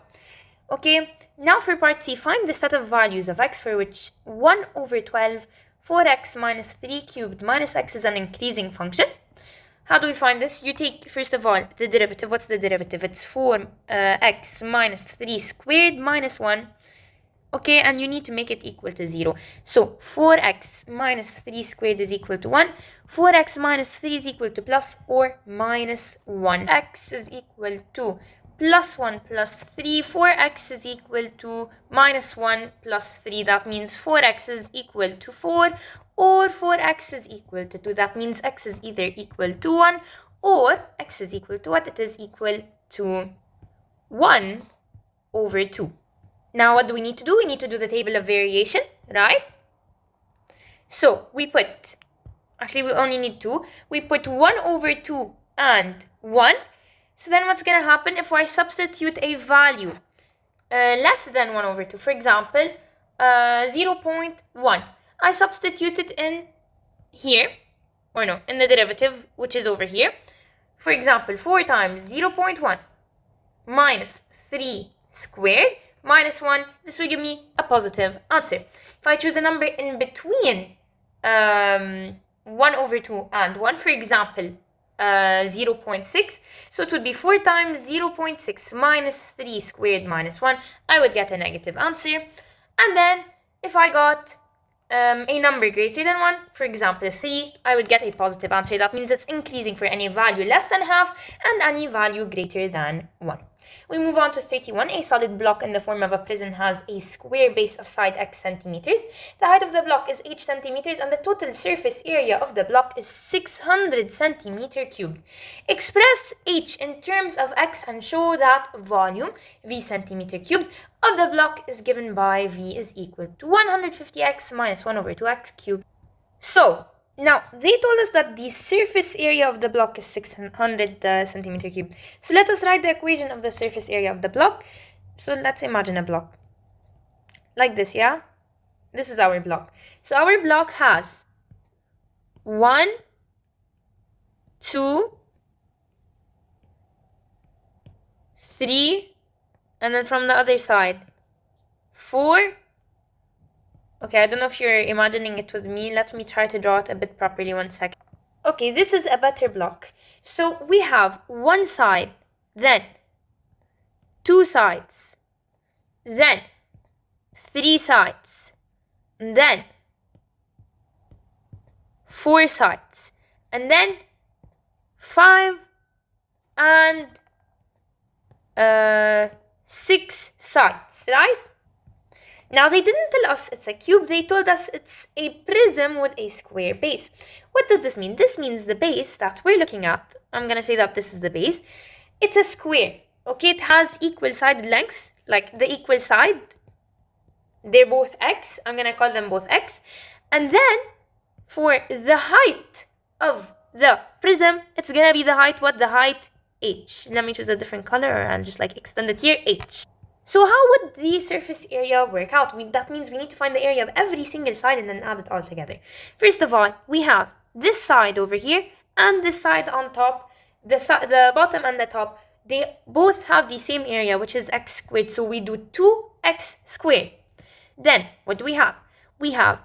Okay, now for part C, find the set of values of x for which 1 over 12, 4x minus 3 cubed minus x is an increasing function. How do we find this? You take, first of all, the derivative. What's the derivative? It's 4x minus 3 squared minus 1. Okay, and you need to make it equal to 0. So 4x minus 3 squared is equal to 1. 4x minus 3 is equal to plus or minus 1. X is equal to plus 1 plus 3. 4x is equal to minus 1 plus 3. That means 4x is equal to 4 or 4x is equal to 2. That means x is either equal to 1 or x is equal to what? It is equal to 1 over 2. Now what do we need to do? We need to do the table of variation, right? So we put, actually we only need 2. We put 1 over 2 and 1. So then what's going to happen if I substitute a value less than 1 over 2? For example, 0.1. I substitute it in here, or no, in the derivative, which is over here. For example, 4 times 0.1 minus 3 squared minus 1. This will give me a positive answer. If I choose a number in between 1 over 2 and 1, for example, 0.6, so it would be 4 times 0.6 minus 3 squared minus 1. I would get a negative answer. And then if I got a number greater than 1, for example 3, I would get a positive answer. That means it's increasing for any value less than half and any value greater than 1. We move on to 31. A solid block in the form of a prism has a square base of side x centimeters. The height of the block is h centimeters and the total surface area of the block is 600 centimeter cubed. Express h in terms of x and show that volume, v centimeter cubed, of the block is given by v is equal to 150x minus 1 over 2x cubed. So, now, they told us that the surface area of the block is 600 centimeter cubed. So let us write the equation of the surface area of the block. So let's imagine a block like this, yeah? This is our block. So our block has 1, 2, 3, and then from the other side, 4. Okay, I don't know if you're imagining it with me. Let me try to draw it a bit properly. 1 second. Okay, this is a better block. So we have one side, then two sides, then three sides, then four sides, and then five and six sides, right? Now they didn't tell us it's a cube, they told us it's a prism with a square base. What does this mean? This means the base that we're looking at, I'm gonna say that this is the base, it's a square, okay? It has equal side lengths, like the equal side, they're both x, I'm gonna call them both x, and then for the height of the prism, it's gonna be the height, what? The height h. Let me choose a different color, or I'll just like extend it here, h. So how would the surface area work out? That means we need to find the area of every single side and then add it all together. First of all, we have this side over here and this side on top, the bottom and the top. They both have the same area, which is x squared. So we do 2x squared. Then what do we have? We have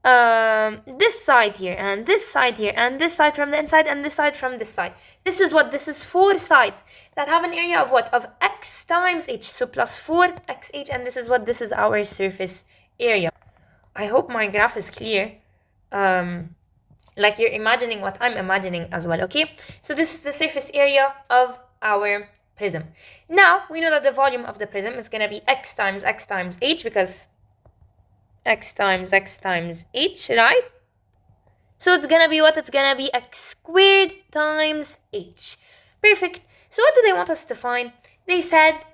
this side here and this side here and this side from the inside and this side from this side. This is what? This is four sides that have an area of what? Of x times h. So plus 4xh, and this is what? This is our surface area. I hope my graph is clear. Like you're imagining what I'm imagining as well, okay? So this is the surface area of our prism. Now, we know that the volume of the prism is going to be x times h, because x times h, right? So it's gonna be what? It's gonna be x squared times h. Perfect. So what do they want us to find? They said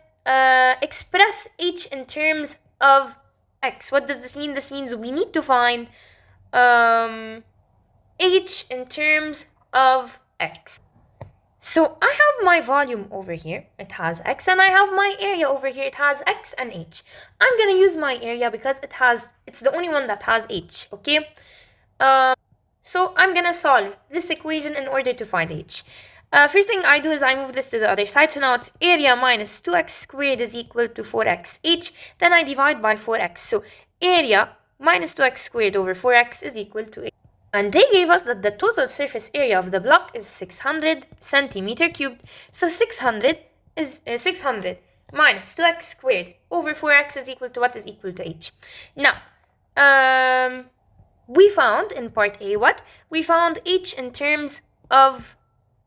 express h in terms of x. What does this mean? This means we need to find h in terms of x. So I have my volume over here, it has x, and I have my area over here, it has x and h. I'm gonna use my area because it's the only one that has h, okay? So I'm gonna solve this equation in order to find h. First thing I do is I move this to the other side, so now it's area minus 2x squared is equal to 4xh, then I divide by 4x. So area minus 2x squared over 4x is equal to h. And they gave us that the total surface area of the block is 600 centimeter cubed. So 600 is 600 minus 2x squared over 4x is equal to what? Is equal to h. Now, we found in part A what? We found h in terms of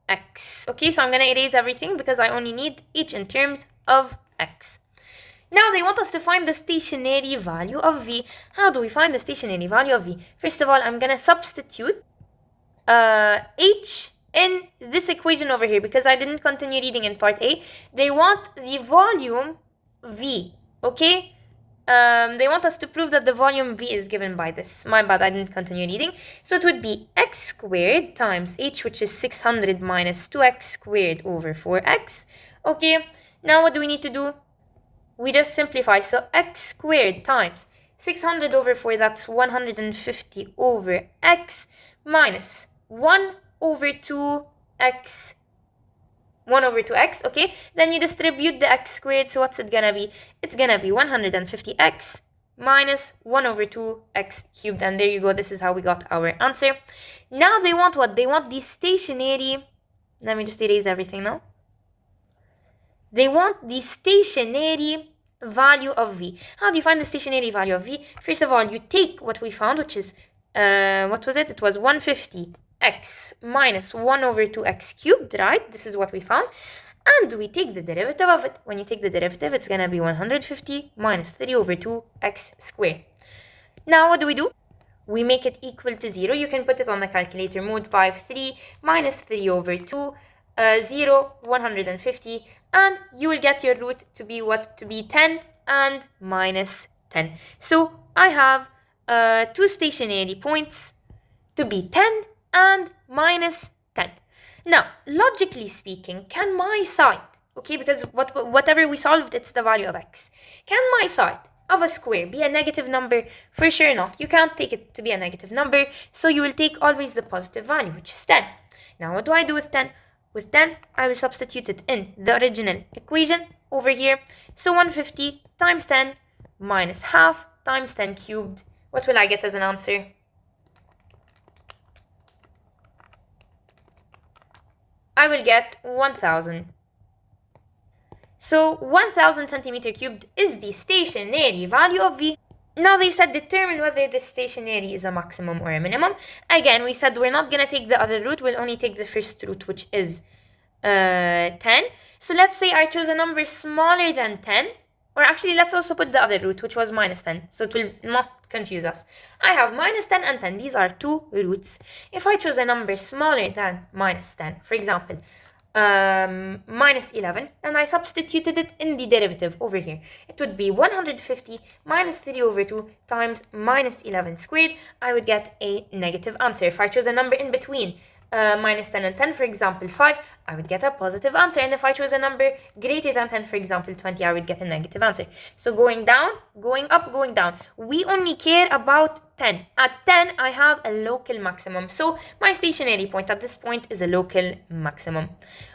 x. Okay, so I'm going to erase everything because I only need h in terms of x. Now they want us to find the stationary value of v. How do we find the stationary value of v? First of all, I'm going to substitute h in this equation over here because I didn't continue reading in part A. They want the volume v, okay? They want us to prove that the volume v is given by this. My bad, I didn't continue reading. So it would be x squared times h, which is 600 minus 2x squared over 4x. Okay, now what do we need to do? We just simplify. So x squared times 600 over 4, that's 150 over x, minus 1 over 2x. 1 over 2x, okay? Then you distribute the x squared, so what's it gonna be? It's gonna be 150x minus 1 over 2x cubed, and there you go. This is how we got our answer. Now they want what? They want the stationary, let me just erase everything now. They want the stationary value of v. How do you find the stationary value of v? First of all, you take what we found, which is, what was it? It was 150x minus 1 over 2x cubed, right? This is what we found. And we take the derivative of it. When you take the derivative, it's going to be 150 minus 3 over 2x squared. Now, what do? We make it equal to 0. You can put it on the calculator mode. 3 minus 3 over 2, 0, 150. And you will get your root to be what? To be 10 and minus 10. So I have two stationary points to be 10 and minus 10. Now, logically speaking, can my side, okay, because whatever we solved, it's the value of x. Can my side of a square be a negative number? For sure not. You can't take it to be a negative number, so you will take always the positive value, which is 10. Now, what do I do with 10? With 10, I will substitute it in the original equation over here. So 150 times 10 minus half times 10 cubed. What will I get as an answer? I will get 1000. So 1000 centimeter cubed is the stationary value of V. Now they said determine whether the stationary is a maximum or a minimum. Again, we said we're not going to take the other root, we'll only take the first root, which is 10. So let's say I chose a number smaller than 10, or actually let's also put the other root, which was minus 10, so it will not confuse us. I have minus 10 and 10, these are two roots. If I chose a number smaller than minus 10, for example, minus 11, and I substituted it in the derivative over here, it would be 150 minus 3 over 2 times minus 11 squared. I would get a negative answer. If I chose a number in between minus 10 and 10, for example 5, I would get a positive answer. And if I chose a number greater than 10, for example 20, I would get a negative answer. So going down, going up, going down. We only care about 10. At 10, I have a local maximum. So my stationary point at this point is a local maximum.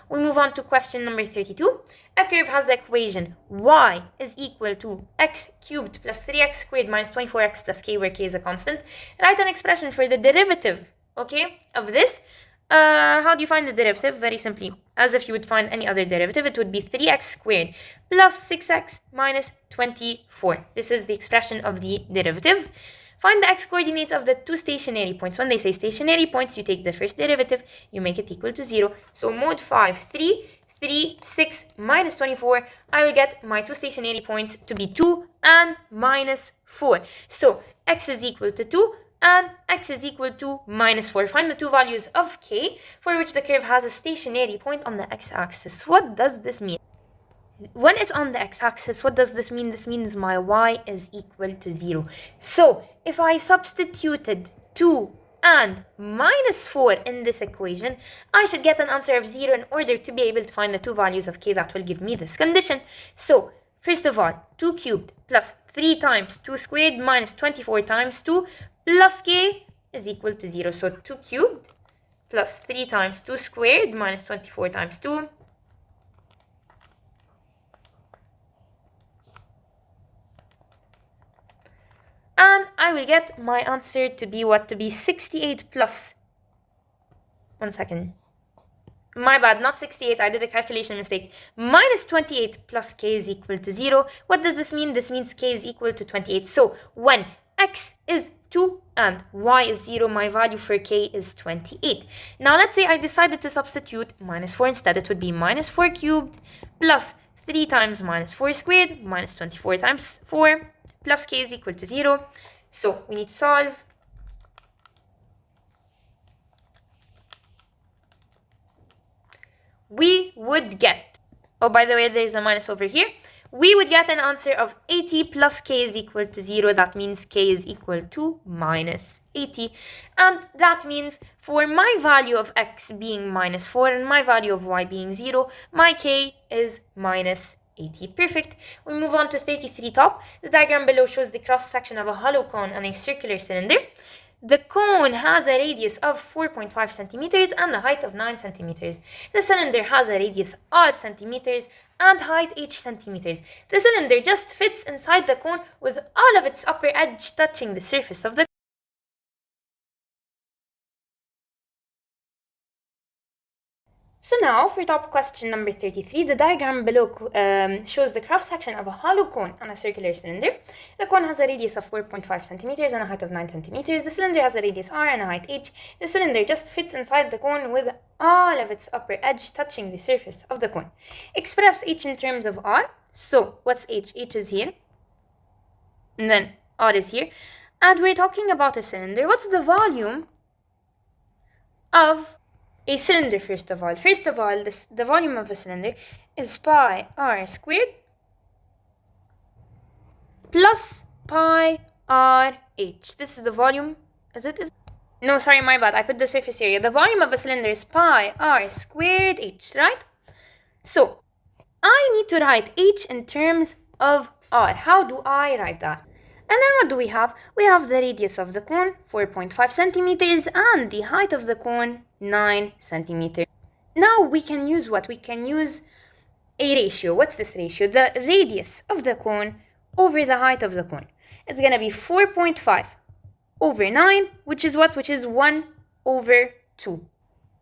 We move on to question number 32. A curve has the equation y is equal to x cubed plus 3x squared minus 24x plus k, where k is a constant. Write an expression for the derivative, okay, of this. How do you find the derivative? Very simply, as if you would find any other derivative, it would be 3x squared plus 6x minus 24. This is the expression of the derivative. Find the x coordinates of the two stationary points. When they say stationary points, you take the first derivative, you make it equal to 0. So mod 5, 3, 3, 6, minus 24. I will get my two stationary points to be 2 and minus 4. So x is equal to 2 and x is equal to minus 4. Find the two values of k for which the curve has a stationary point on the x-axis. What does this mean? When it's on the x-axis, what does this mean? This means my y is equal to 0. So if I substituted 2 and minus 4 in this equation, I should get an answer of 0 in order to be able to find the two values of k that will give me this condition. So first of all, 2 cubed plus 3 times 2 squared minus 24 times 2 plus k is equal to 0. So 2 cubed plus 3 times 2 squared minus 24 times 2. And I will get my answer to be what? To be 68 plus... One second. My bad, not 68. I did a calculation mistake. Minus 28 plus k is equal to 0. What does this mean? This means k is equal to 28. So when x is 2 and y is 0, my value for k is 28. Now let's say I decided to substitute minus 4 instead. It would be minus 4 cubed plus 3 times minus 4 squared minus 24 times 4 plus k is equal to 0. So we need to solve. We would get, oh, by the way, there's a minus over here. We would get an answer of 80 plus k is equal to 0. That means k is equal to minus 80. And that means for my value of x being minus 4 and my value of y being 0, my k is minus 80. Perfect. We move on to 33 top. The diagram below shows the cross section of a hollow cone and a circular cylinder. The cone has a radius of 4.5 centimeters and a height of 9 centimeters. The cylinder has a radius r centimeters and height h centimeters. The cylinder just fits inside the cone with all of its upper edge touching the surface of the. So now, for top question number 33, the diagram below shows the cross-section of a hollow cone and a circular cylinder. The cone has a radius of 4.5 centimeters and a height of 9 centimeters. The cylinder has a radius r and a height h. The cylinder just fits inside the cone with all of its upper edge touching the surface of the cone. Express h in terms of r. So, what's h? h is here. And then r is here. And we're talking about a cylinder. What's the volume of a cylinder? First of all, the volume of a cylinder is pi r squared plus pi r h. This is the volume. No, sorry, my bad. I put the surface area. The volume of a cylinder is pi r squared h, right? So I need to write h in terms of r. How do I write that? And then what do we have? We have the radius of the cone, 4.5 centimeters, and the height of the cone, 9 centimeters. Now we can use what? We can use a ratio. What's this ratio? The radius of the cone over the height of the cone. It's going to be 4.5 over 9, which is what? Which is 1 over 2.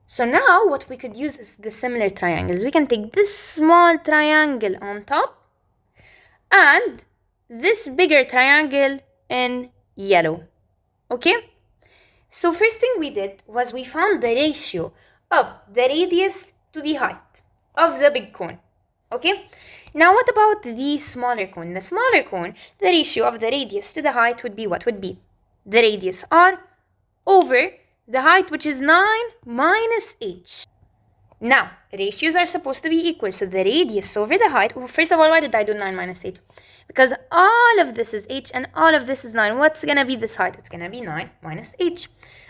So now what we could use is the similar triangles. We can take this small triangle on top and this bigger triangle in yellow. Okay? So first thing we did was we found the ratio of the radius to the height of the big cone. Okay? Now what about the smaller cone? The smaller cone, the ratio of the radius to the height would be what? Would be the radius r over the height, which is 9 minus h. Now, ratios are supposed to be equal, so the radius over the height, well, first of all, why did I do 9 minus h? Because all of this is h and all of this is 9. What's going to be this height? It's going to be 9 minus h.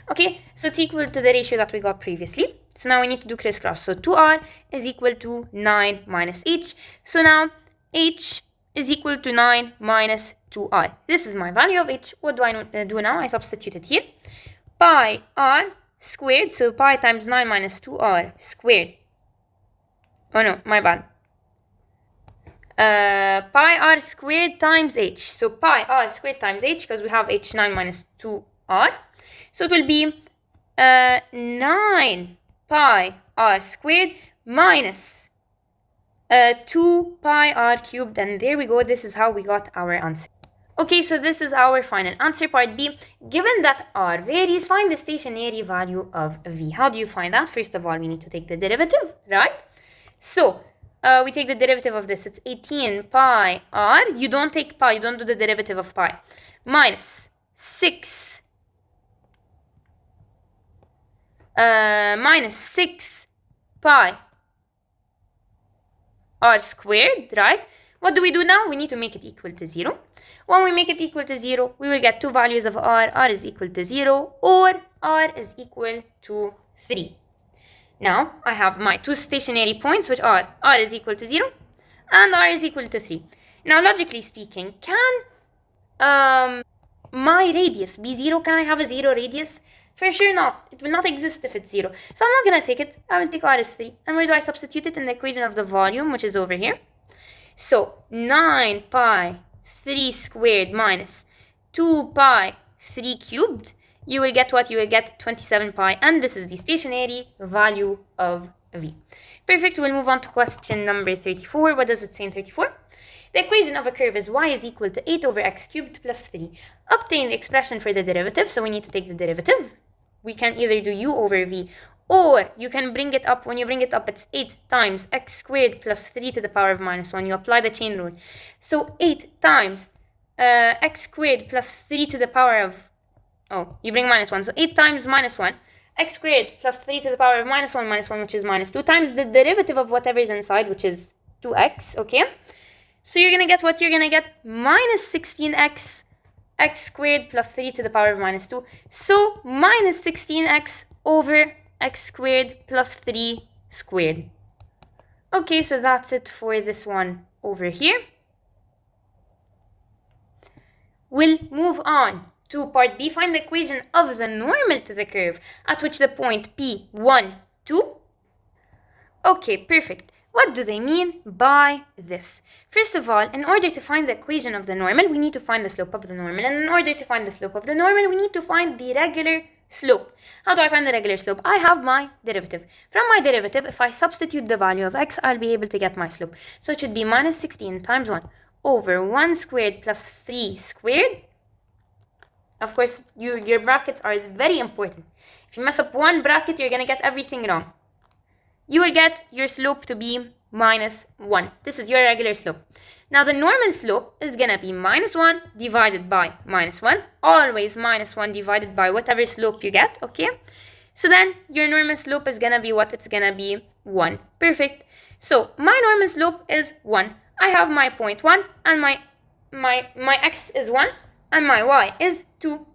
Okay, so it's equal to the ratio that we got previously. So now we need to do crisscross. So 2r is equal to 9 minus h. So now h is equal to 9 minus 2r. This is my value of h. What do I do now? I substitute it here. Pi r squared, so pi times 9 minus 2r squared. Oh no, my bad. Pi r squared times h. So pi r squared times h, because we have h 9 minus 2r. So it will be 9 pi r squared minus 2 pi r cubed. And there we go. This is how we got our answer. Okay, so this is our final answer, part B. Given that r varies, find the stationary value of v. How do you find that? First of all, we need to take the derivative, right? So, we take the derivative of this. It's 18 pi r. You don't take pi, you don't do the derivative of pi. Minus 6 pi r squared, right? What do we do now? We need to make it equal to 0. When we make it equal to 0, we will get two values of r. R is equal to 0 or r is equal to 3. Now, I have my two stationary points, which are r is equal to 0 and r is equal to 3. Now, logically speaking, can my radius be 0? Can I have a 0 radius? For sure not. It will not exist if it's 0. So I'm not going to take it. I will take r as 3. And where do I substitute it? In the equation of the volume, which is over here. So 9 pi 3 squared minus 2 pi 3 cubed. You will get what? You will get 27 pi. And this is the stationary value of v. Perfect. We'll move on to question number 34. What does it say in 34? The equation of a curve is y is equal to 8 over x cubed plus 3. Obtain the expression for the derivative. So we need to take the derivative. We can either do u over v, or you can bring it up. When you bring it up, it's 8 times x squared plus 3 to the power of minus 1. You apply the chain rule. So 8 times x squared plus 3 to the power of, you bring minus 1. So 8 times minus 1, x squared plus 3 to the power of minus 1, which is minus 2, times the derivative of whatever is inside, which is 2x, okay? So you're going to get what? You're going to get minus 16x x squared plus 3 to the power of minus 2. So minus 16x over x squared plus 3 squared. Okay, so that's it for this one over here. We'll move on to part B. Find the equation of the normal to the curve at which the point P, 1, 2. Okay, perfect. What do they mean by this? First of all, in order to find the equation of the normal, we need to find the slope of the normal. And in order to find the slope of the normal, we need to find the regular slope. How do I find the regular slope? I have my derivative. From my derivative, if I substitute the value of x, I'll be able to get my slope. So it should be minus 16 times 1 over 1 squared plus 3 squared. Of course, your brackets are very important. If you mess up one bracket, you're going to get everything wrong. You will get your slope to be minus 1. This is your regular slope. Now, the normal slope is going to be minus 1 divided by minus 1. Always minus 1 divided by whatever slope you get, okay? So then, your normal slope is going to be what? It's going to be 1. Perfect. So, my normal slope is 1. I have my point 1, and my x is 1, and my y is 2.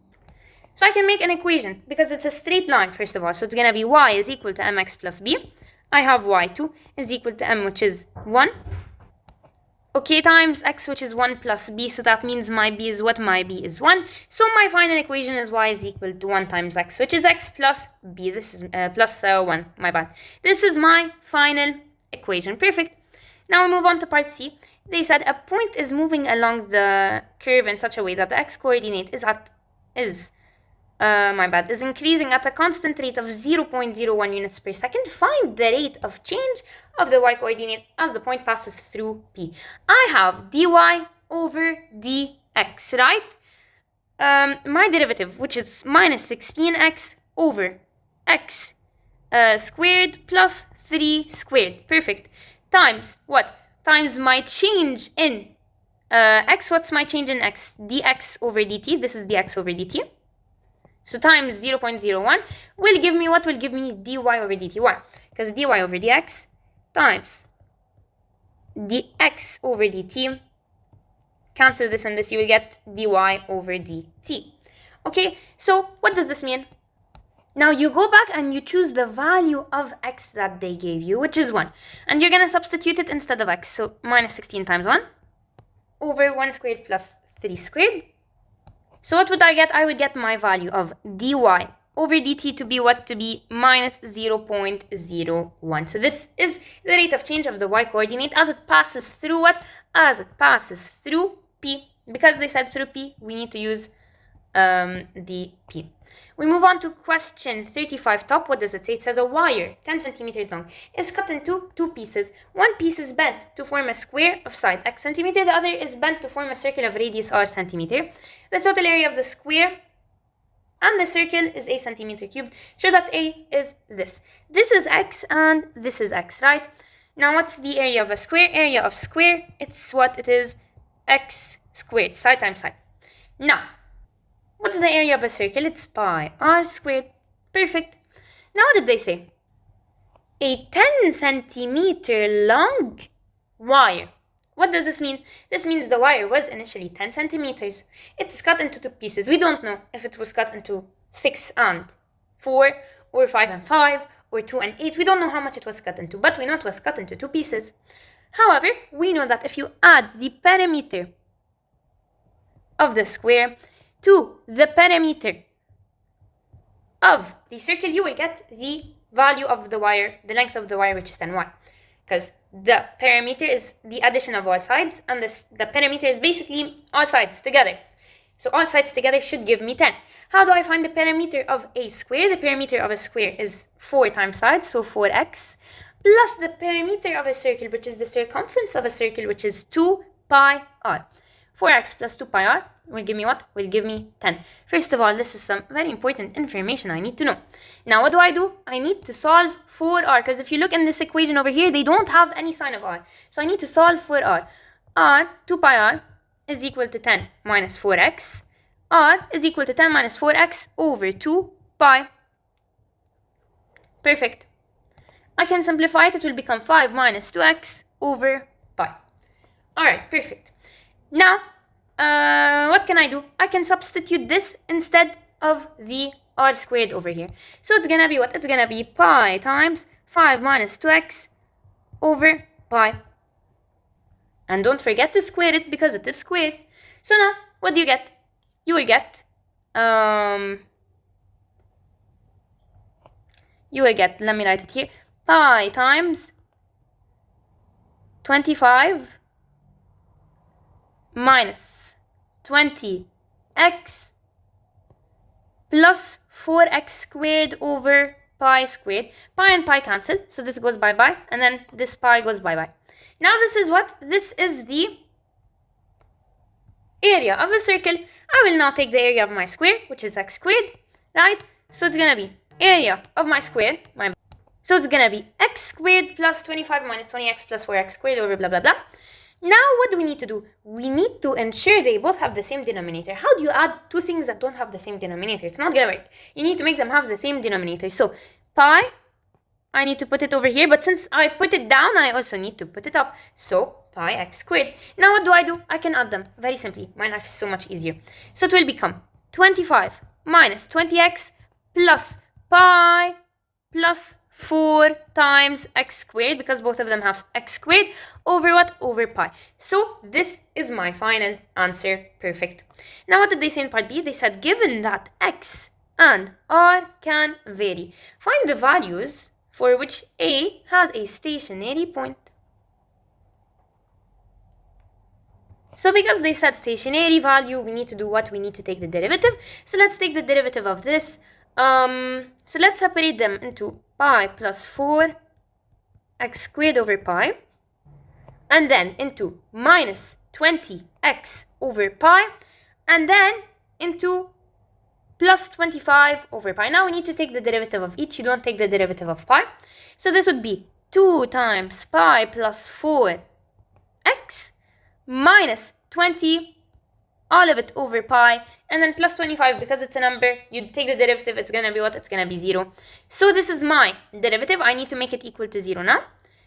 So, I can make an equation, because it's a straight line, first of all. So, it's going to be y is equal to mx plus b. I have y2 is equal to m, which is 1. Okay, times x, which is 1 plus b. So that means my b is what? My b is 1. So my final equation is y is equal to 1 times x, which is x plus b. This is plus 1. My bad. This is my final equation. Perfect. Now we move on to part C. They said a point is moving along the curve in such a way that the x coordinate is is increasing at a constant rate of 0.01 units per second. Find the rate of change of the y-coordinate as the point passes through P. I have dy over dx, right? My derivative, which is minus 16x over x squared plus 3 squared, perfect, times what? Times my change in x. What's my change in x? dx over dt. This is dx over dt. So times 0.01 will give me what? Will give me dy over dt. Why? Because dy over dx times dx over dt, cancel this and this, you will get dy over dt. Okay, so what does this mean? Now you go back and you choose the value of x that they gave you, which is 1. And you're going to substitute it instead of x. So minus 16 times 1 over 1 squared plus 3 squared. So what would I get? I would get my value of dy over dt to be what? To be minus 0.01. So this is the rate of change of the y-coordinate as it passes through what? As it passes through P. Because they said through P, we need to use the P. We move on to question 35 top. What does it say? It says a wire 10 centimeters long is cut into 2 pieces. One piece is bent to form a square of side x centimeter. The other is bent to form a circle of radius r centimeter. The total area of the square and the circle is a centimeter cubed. Show that A is this. This is x and this is x, right? Now what's the area of a square? Area of square, it's what? It is x squared, side times side. Now, what's the area of a circle? It's pi r squared. Perfect. Now what did they say? A 10 centimeter long wire. What does this mean? This means the wire was initially 10 centimeters. It's cut into 2 pieces. We don't know if it was cut into 6 and 4, or 5 and 5, or 2 and 8. We don't know how much it was cut into, but we know it was cut into 2 pieces. However, we know that if you add the perimeter of the square to the perimeter of the circle, you will get the value of the wire, the length of the wire, which is 10y. Because the perimeter is the addition of all sides, and the perimeter is basically all sides together. So all sides together should give me 10. How do I find the perimeter of a square? The perimeter of a square is 4 times sides, so 4x, plus the perimeter of a circle, which is the circumference of a circle, which is 2 pi r. 4x plus 2 pi r will give me what? Will give me 10. First of all, this is some very important information I need to know. Now, what do? I need to solve for r, because if you look in this equation over here, they don't have any sign of r. So I need to solve for r. r, 2 pi r, is equal to 10 minus 4x. r is equal to 10 minus 4x over 2 pi. Perfect. I can simplify it. It will become 5 minus 2x over pi. Alright, perfect. Now, what can I do? I can substitute this instead of the r squared over here. So it's gonna be what? It's gonna be pi times 5 minus 2x over pi. And don't forget to square it because it is squared. So now, what do you get? You will get, let me write it here, pi times 25 minus 20x plus 4x squared over pi squared. Pi and pi cancel, so this goes bye-bye, and then this pi goes bye-bye. Now this is what? This is the area of a circle. I will now take the area of my square, which is x squared, right? So it's gonna be area of my square, so it's gonna be x squared plus 25 minus 20x plus 4x squared over blah blah blah. Now what do we need to do? We need to ensure they both have the same denominator. How do you add 2 things that don't have the same denominator? It's not gonna work. You need to make them have the same denominator. So pi, I need to put it over here, but since I put it down, I also need to put it up. So pi x squared. Now what do? I can add them very simply. My life is so much easier. So it will become 25 minus 20x plus pi plus 4 times x squared, because both of them have x squared, over what? Over pi. So this is my final answer. Perfect. Now what did they say in part B? They said given that x and r can vary, find the values for which A has a stationary point. So because they said stationary value, we need to do what? We need to take the derivative. So let's take the derivative of this. So let's separate them into pi plus 4 x squared over pi, and then into minus 20x over pi, and then into plus 25 over pi. Now we need to take the derivative of each. You don't take the derivative of pi. So this would be 2 times pi plus 4x minus 20, all of it over pi, and then plus 25, because it's a number, you take the derivative, it's going to be what? It's going to be 0. So this is my derivative. I need to make it equal to 0 now.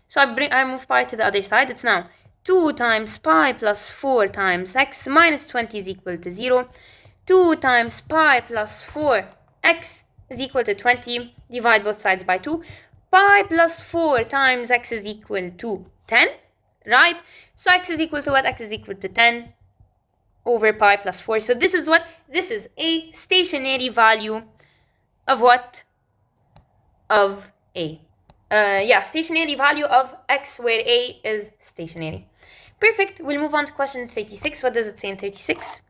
So I move pi to the other side. It's now 2 times pi plus 4 times x minus 20 is equal to 0. 2 times pi plus 4x is equal to 20. Divide both sides by 2. Pi plus 4 times x is equal to 10, right? So x is equal to what? X is equal to 10 over pi plus 4. So this is what? This is a stationary value of what? Of a. Stationary value of x, where a is stationary. Perfect. We'll move on to question 36. What does it say in 36?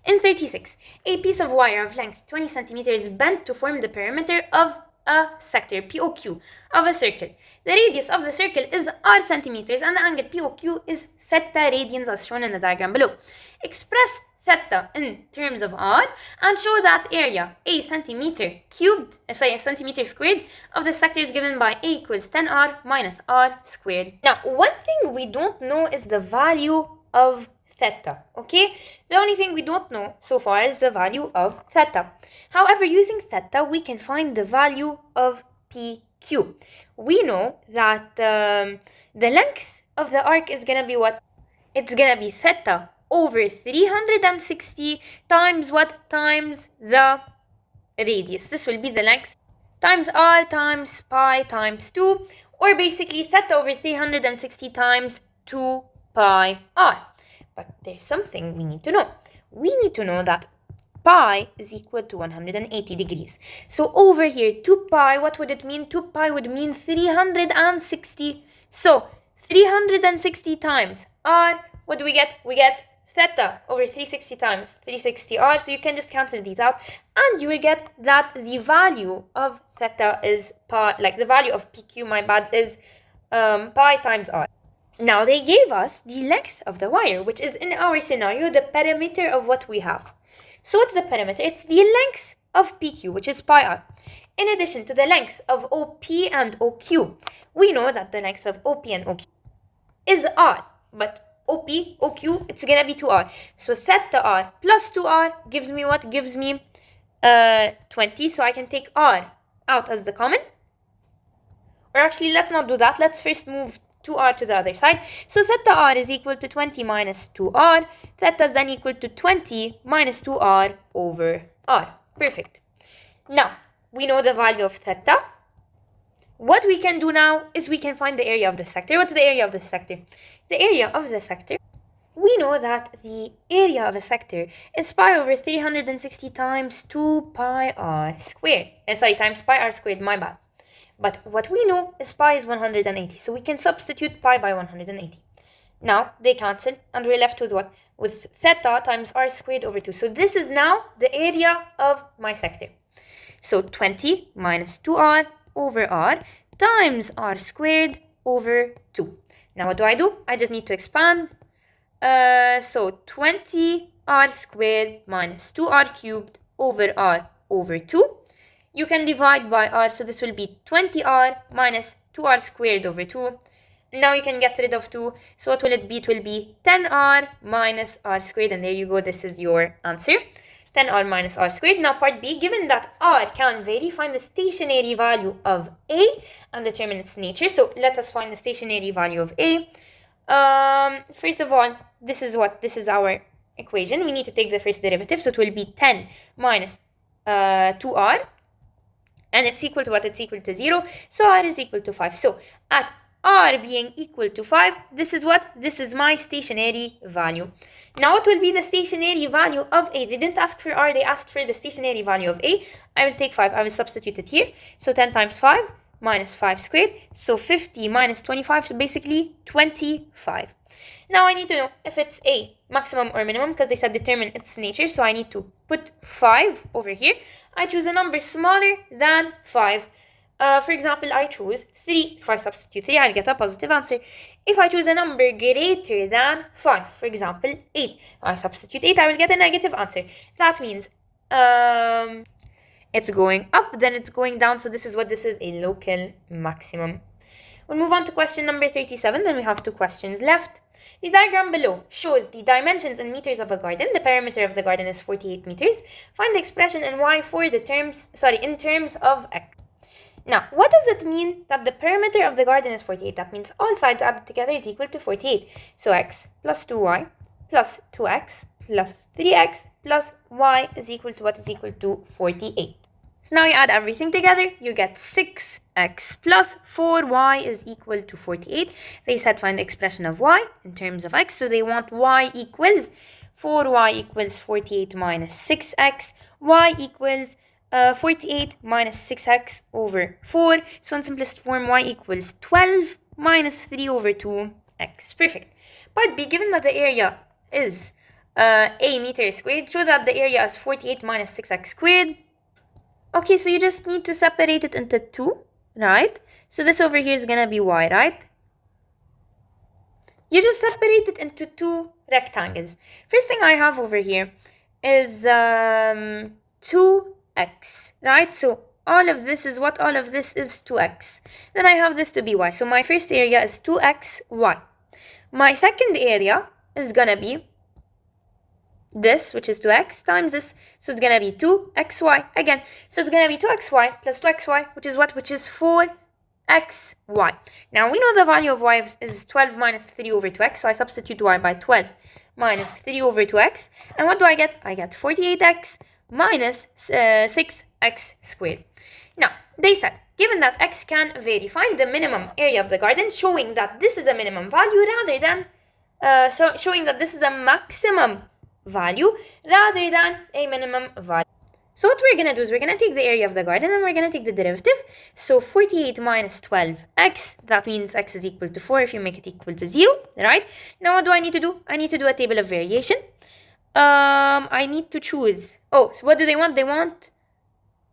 In 36, a piece of wire of length 20 centimeters bent to form the perimeter of a sector POQ of a circle. The radius of the circle is r centimeters and the angle POQ is theta radians as shown in the diagram below. Express theta in terms of r and show that area a centimeter squared of the sector is given by a equals 10r minus r squared. Now, one thing we don't know is the value of theta, okay? The only thing we don't know so far is the value of theta. However, using theta, we can find the value of PQ. We know that the length of the arc is going to be what? It's going to be theta over 360 times what? Times the radius. This will be the length times r times pi times 2, or basically theta over 360 times 2 pi r. But there's something we need to know. We need to know that pi is equal to 180 degrees. So over here, 2 pi, what would it mean? 2 pi would mean 360. So 360 times r, what do we get? We get theta over 360 times 360 r. So you can just cancel these out, and you will get that the value of theta is pi, like the value of PQ, my bad, is pi times r. Now they gave us the length of the wire, which is in our scenario the perimeter of what we have. So what's the perimeter? It's the length of PQ, which is pi r, in addition to the length of OP and OQ. We know that the length of OP and OQ is r, but OP, OQ, it's gonna be 2r. So theta r plus 2r gives me what? Gives me 20. So I can take r out as the common. Or actually, let's not do that. Let's first move 2r to the other side. So theta r is equal to 20 minus 2r. Theta is then equal to 20 minus 2r over r. Perfect. Now, we know the value of theta. What we can do now is we can find the area of the sector. What's the area of the sector? The area of the sector, we know that the area of a sector is pi over 360 times 2 pi r squared. Times pi r squared, my bad. But what we know is pi is 180, so we can substitute pi by 180. Now, they cancel, and we're left with what? With theta times r squared over 2. So this is now the area of my sector. So 20 minus 2r over r times r squared over 2. Now what do? I just need to expand. So 20r squared minus 2r cubed over r over 2. You can divide by r, so this will be 20r minus 2r squared over 2. Now you can get rid of 2. So what will it be? It will be 10r minus r squared, and there you go. This is your answer. 10r minus r squared. Now part B, given that r can vary, find the stationary value of a and determine its nature. So let us find the stationary value of a. First of all, this is our equation. We need to take the first derivative. So it will be 10 minus 2r. And it's equal to what? It's equal to 0. So r is equal to 5. So at r being equal to 5, this is what? This is my stationary value. Now what will be the stationary value of a? They didn't ask for r, they asked for the stationary value of a. I will take 5. I will substitute it here. So 10 times 5 minus 5 squared. So 50 minus 25, so basically 25. Now I need to know if it's a maximum or minimum, because they said determine its nature, so I need to put 5 over here. I choose a number smaller than 5. For example, I choose 3. If I substitute 3, I'll get a positive answer. If I choose a number greater than 5, for example, 8, if I substitute 8, I will get a negative answer. That means it's going up, then it's going down, so this is what this is, a local maximum. We'll move on to question number 37, then we have 2 questions left. The diagram below shows the dimensions in meters of a garden. The perimeter of the garden is 48 meters. Find the expression in y for the in terms of x. Now, what does it mean that the perimeter of the garden is 48? That means all sides added together is equal to 48. So x plus 2y plus 2x plus 3x plus y is equal to what is equal to 48. So now you add everything together, you get 6x plus 4y is equal to 48. They said find the expression of y in terms of x, so they want y equals 4y equals 48 minus 6x, y equals 48 minus 6x over 4. So in simplest form, y equals 12 minus 3 over 2x. Perfect. Part B, given that the area is a meter squared, show that the area is 48 minus 6x squared. Okay, so you just need to separate it into 2, right? So this over here is going to be y, right? You just separate it into 2 rectangles. First thing I have over here is 2x, right? So all of this is what? All of this is 2x. Then I have this to be y. So my first area is 2xy. My second area is going to be this, which is 2x times this, so it's gonna be 2xy again. So it's gonna be 2xy plus 2xy, which is what? Which is 4xy. Now we know the value of y is 12 minus 3 over 2x, so I substitute y by 12 minus 3 over 2x. And what do I get? I get 48x minus 6x squared. Now, they said, given that x can vary, find the minimum area of the garden, showing that this is a minimum value rather than, showing that this is a maximum value rather than a minimum value. So what we're gonna do is we're gonna take the area of the garden and we're gonna take the derivative. So 48 minus 12x, that means x is equal to 4 if you make it equal to 0, right? Now what do I need to do? I need to do a table of variation. I need to choose, so what do they want? They want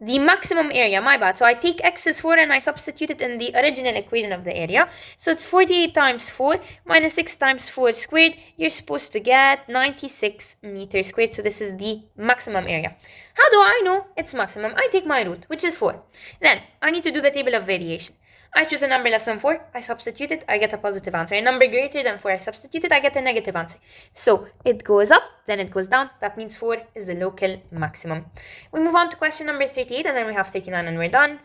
the maximum area, my bad. So I take x is 4 and I substitute it in the original equation of the area. So it's 48 times 4 minus 6 times 4 squared. You're supposed to get 96 meters squared. So this is the maximum area. How do I know it's maximum? I take my root, which is 4. Then I need to do the table of variation. I choose a number less than 4, I substitute it, I get a positive answer. A number greater than 4, I substitute it, I get a negative answer. So it goes up, then it goes down. That means 4 is the local maximum. We move on to question number 38, and then we have 39 and we're done.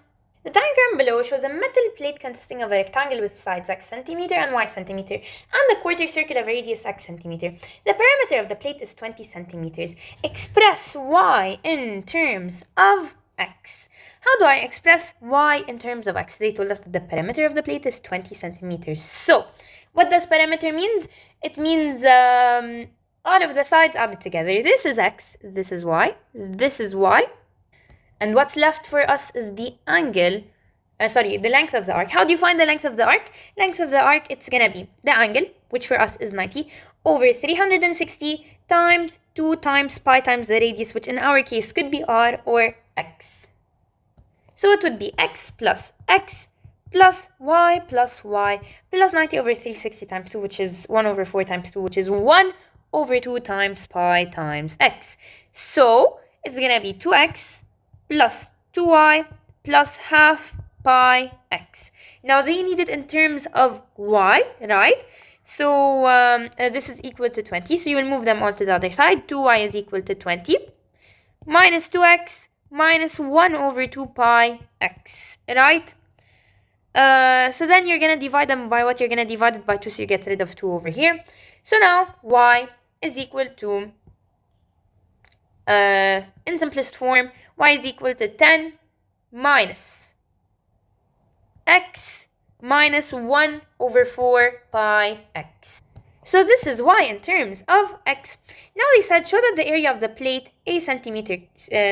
The diagram below shows a metal plate consisting of a rectangle with sides x centimeter and y centimeter, and the quarter circle of radius x centimeter. The perimeter of the plate is 20 centimeters. Express y in terms of x. How do I express y in terms of x? They told us that the perimeter of the plate is 20 centimeters. So, what does perimeter means? It means all of the sides added together. This is x, this is y, this is y. And what's left for us is the angle, the length of the arc. How do you find the length of the arc? Length of the arc, it's gonna be the angle, which for us is 90, over 360 times 2 times pi times the radius, which in our case could be r or x. So it would be x plus y plus 90 over 360 times 2, which is 1 over 4 times 2, which is 1 over 2 times pi times x. So it's going to be 2x plus 2y plus half pi x. Now they need it in terms of y, right? So this is equal to 20. So you will move them all to the other side. 2y is equal to 20 minus 2x minus 1 over 2 pi x, right? So then you're going to divide them by what? You're going to divide it by 2, so you get rid of 2 over here. So now y is equal to, in simplest form, y is equal to 10 minus x minus 1 over 4 pi x. So this is y in terms of x. Now they said show that the area of the plate a centimeter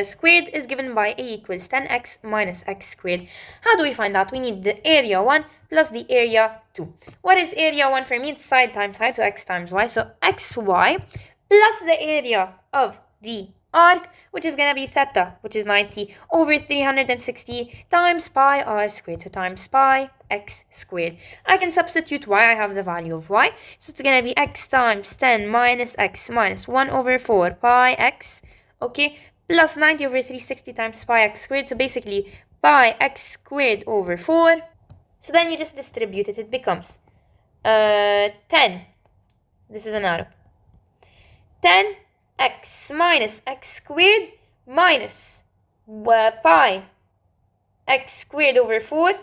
squared is given by a equals 10x minus x squared. How do we find that? We need the area 1 plus the area 2. What is area 1 for me? It's side times side, so x times y. So xy plus the area of the arc, which is going to be theta, which is 90 over 360 times pi r squared, so times pi x squared. I can substitute y, I have the value of y, so it's going to be x times 10 minus x minus 1 over 4 pi x, okay, plus 90 over 360 times pi x squared, so basically pi x squared over 4. So then you just distribute it, it becomes 10, this is an arrow, 10 x minus x squared minus pi x squared over 4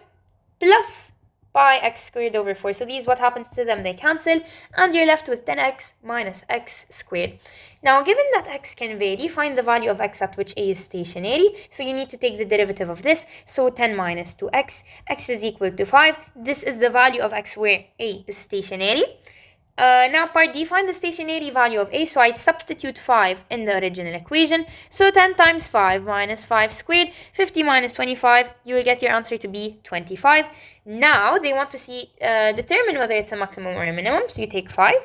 plus pi x squared over 4. So these, what happens to them? They cancel, and you're left with 10x minus x squared. Now, given that x can vary, find the value of x at which a is stationary. So you need to take the derivative of this. So 10 minus 2x, x is equal to 5. This is the value of x where a is stationary. Now part D, find the stationary value of a, so I substitute 5 in the original equation. So 10 times 5 minus 5 squared, 50 minus 25, you will get your answer to be 25. Now they want to see, determine whether it's a maximum or a minimum, so you take 5.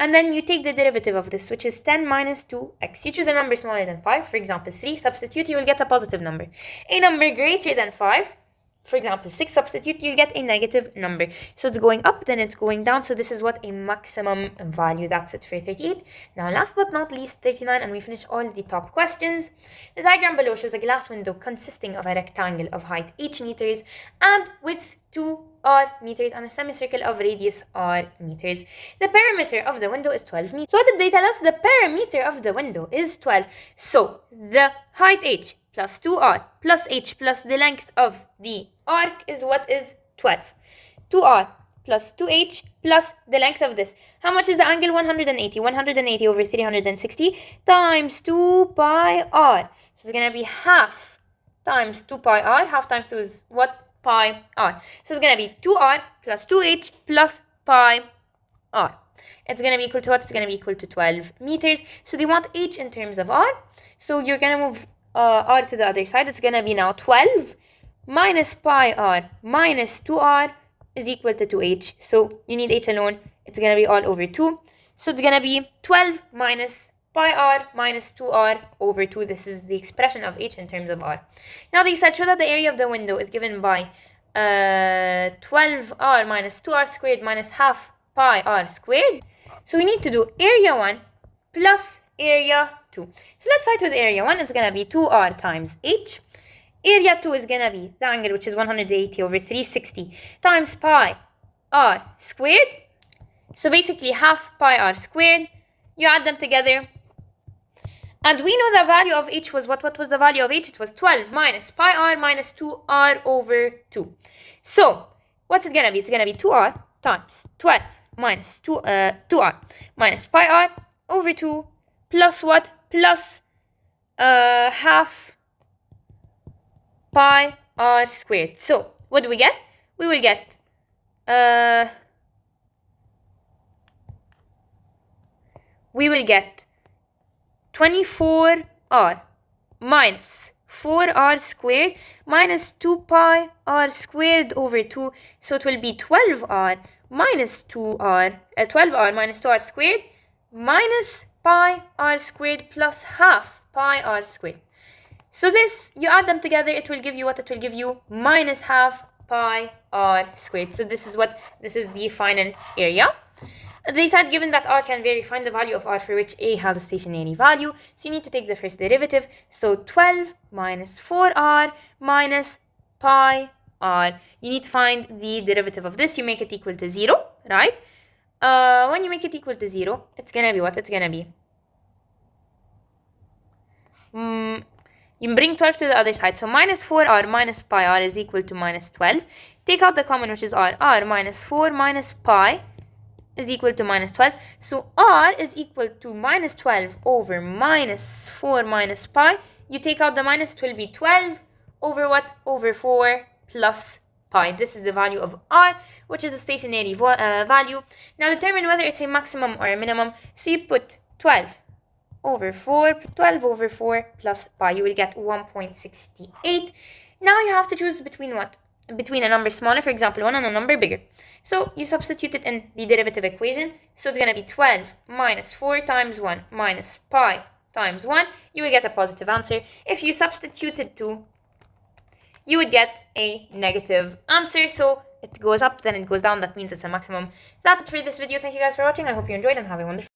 And then you take the derivative of this, which is 10 minus 2x. You choose a number smaller than 5, for example 3, substitute, you will get a positive number. A number greater than 5, for example 6, substitute, you'll get a negative number. So it's going up, then it's going down. So this is what a maximum value. That's it for 38. Now last but not least 39, and we finish all the top questions. The diagram below shows a glass window consisting of a rectangle of height h meters and width 2 r meters and a semicircle of radius r meters. The perimeter of the window is 12 meters. So what did they tell us? The perimeter of the window is 12. So the height h plus 2r plus h plus the length of the arc is what is 12. 2r plus 2h plus the length of this. How much is the angle? 180. 180 over 360 times 2 pi r. So it's going to be half times 2 pi r. Half times 2 is what? Pi r. So it's going to be 2r plus 2h plus pi r. It's going to be equal to what? It's going to be equal to 12 meters. So they want h in terms of r. So you're going to move r to the other side. It's going to be now 12 minus pi r minus 2r is equal to 2h. So you need h alone. It's going to be all over 2. So it's going to be 12 minus pi r minus 2r over 2. This is the expression of h in terms of r. Now they said show that the area of the window is given by 12r minus 2r squared minus half pi r squared. So we need to do area 1 plus area 2. So let's start with area 1. It's going to be 2r times h. Area 2 is going to be the angle, which is 180 over 360 times pi r squared. So basically half pi r squared. You add them together. And we know the value of h was what? What was the value of h? It was 12 minus pi r minus 2r over 2. So what's it going to be? It's going to be 2r times 12 minus 2r minus pi r over 2 plus what? Plus half pi r squared. So what do we get? We will get 24r minus 4r squared minus 2 pi r squared over 2. So it will be 12r minus 12r minus 2r squared minus pi r squared plus half pi r squared. So this, you add them together, it will give you what? It will give you minus half pi r squared. So this is the final area. They said given that r can vary, find the value of r for which a has a stationary value. So you need to take the first derivative. So 12 minus 4r minus pi r. You need to find the derivative of this. You make it equal to 0, right? When you make it equal to 0, it's going to be what? It's going to be... you bring 12 to the other side. So minus 4r minus pi r is equal to minus 12. Take out the common, which is r. r minus 4 minus pi is equal to minus 12. So r is equal to minus 12 over minus 4 minus pi. You take out the minus, it will be 12 over what? Over 4 plus pi. This is the value of r, which is a stationary value. Now determine whether it's a maximum or a minimum. So you put 12 over 4 plus pi. You will get 1.68. Now you have to choose between what? Between a number smaller, for example 1, and a number bigger. So you substitute it in the derivative equation. So it's going to be 12 minus 4 times 1 minus pi times 1. You will get a positive answer. If you substitute it 2, you would get a negative answer. So it goes up, then it goes down. That means it's a maximum. That's it for this video. Thank you guys for watching. I hope you enjoyed and have a wonderful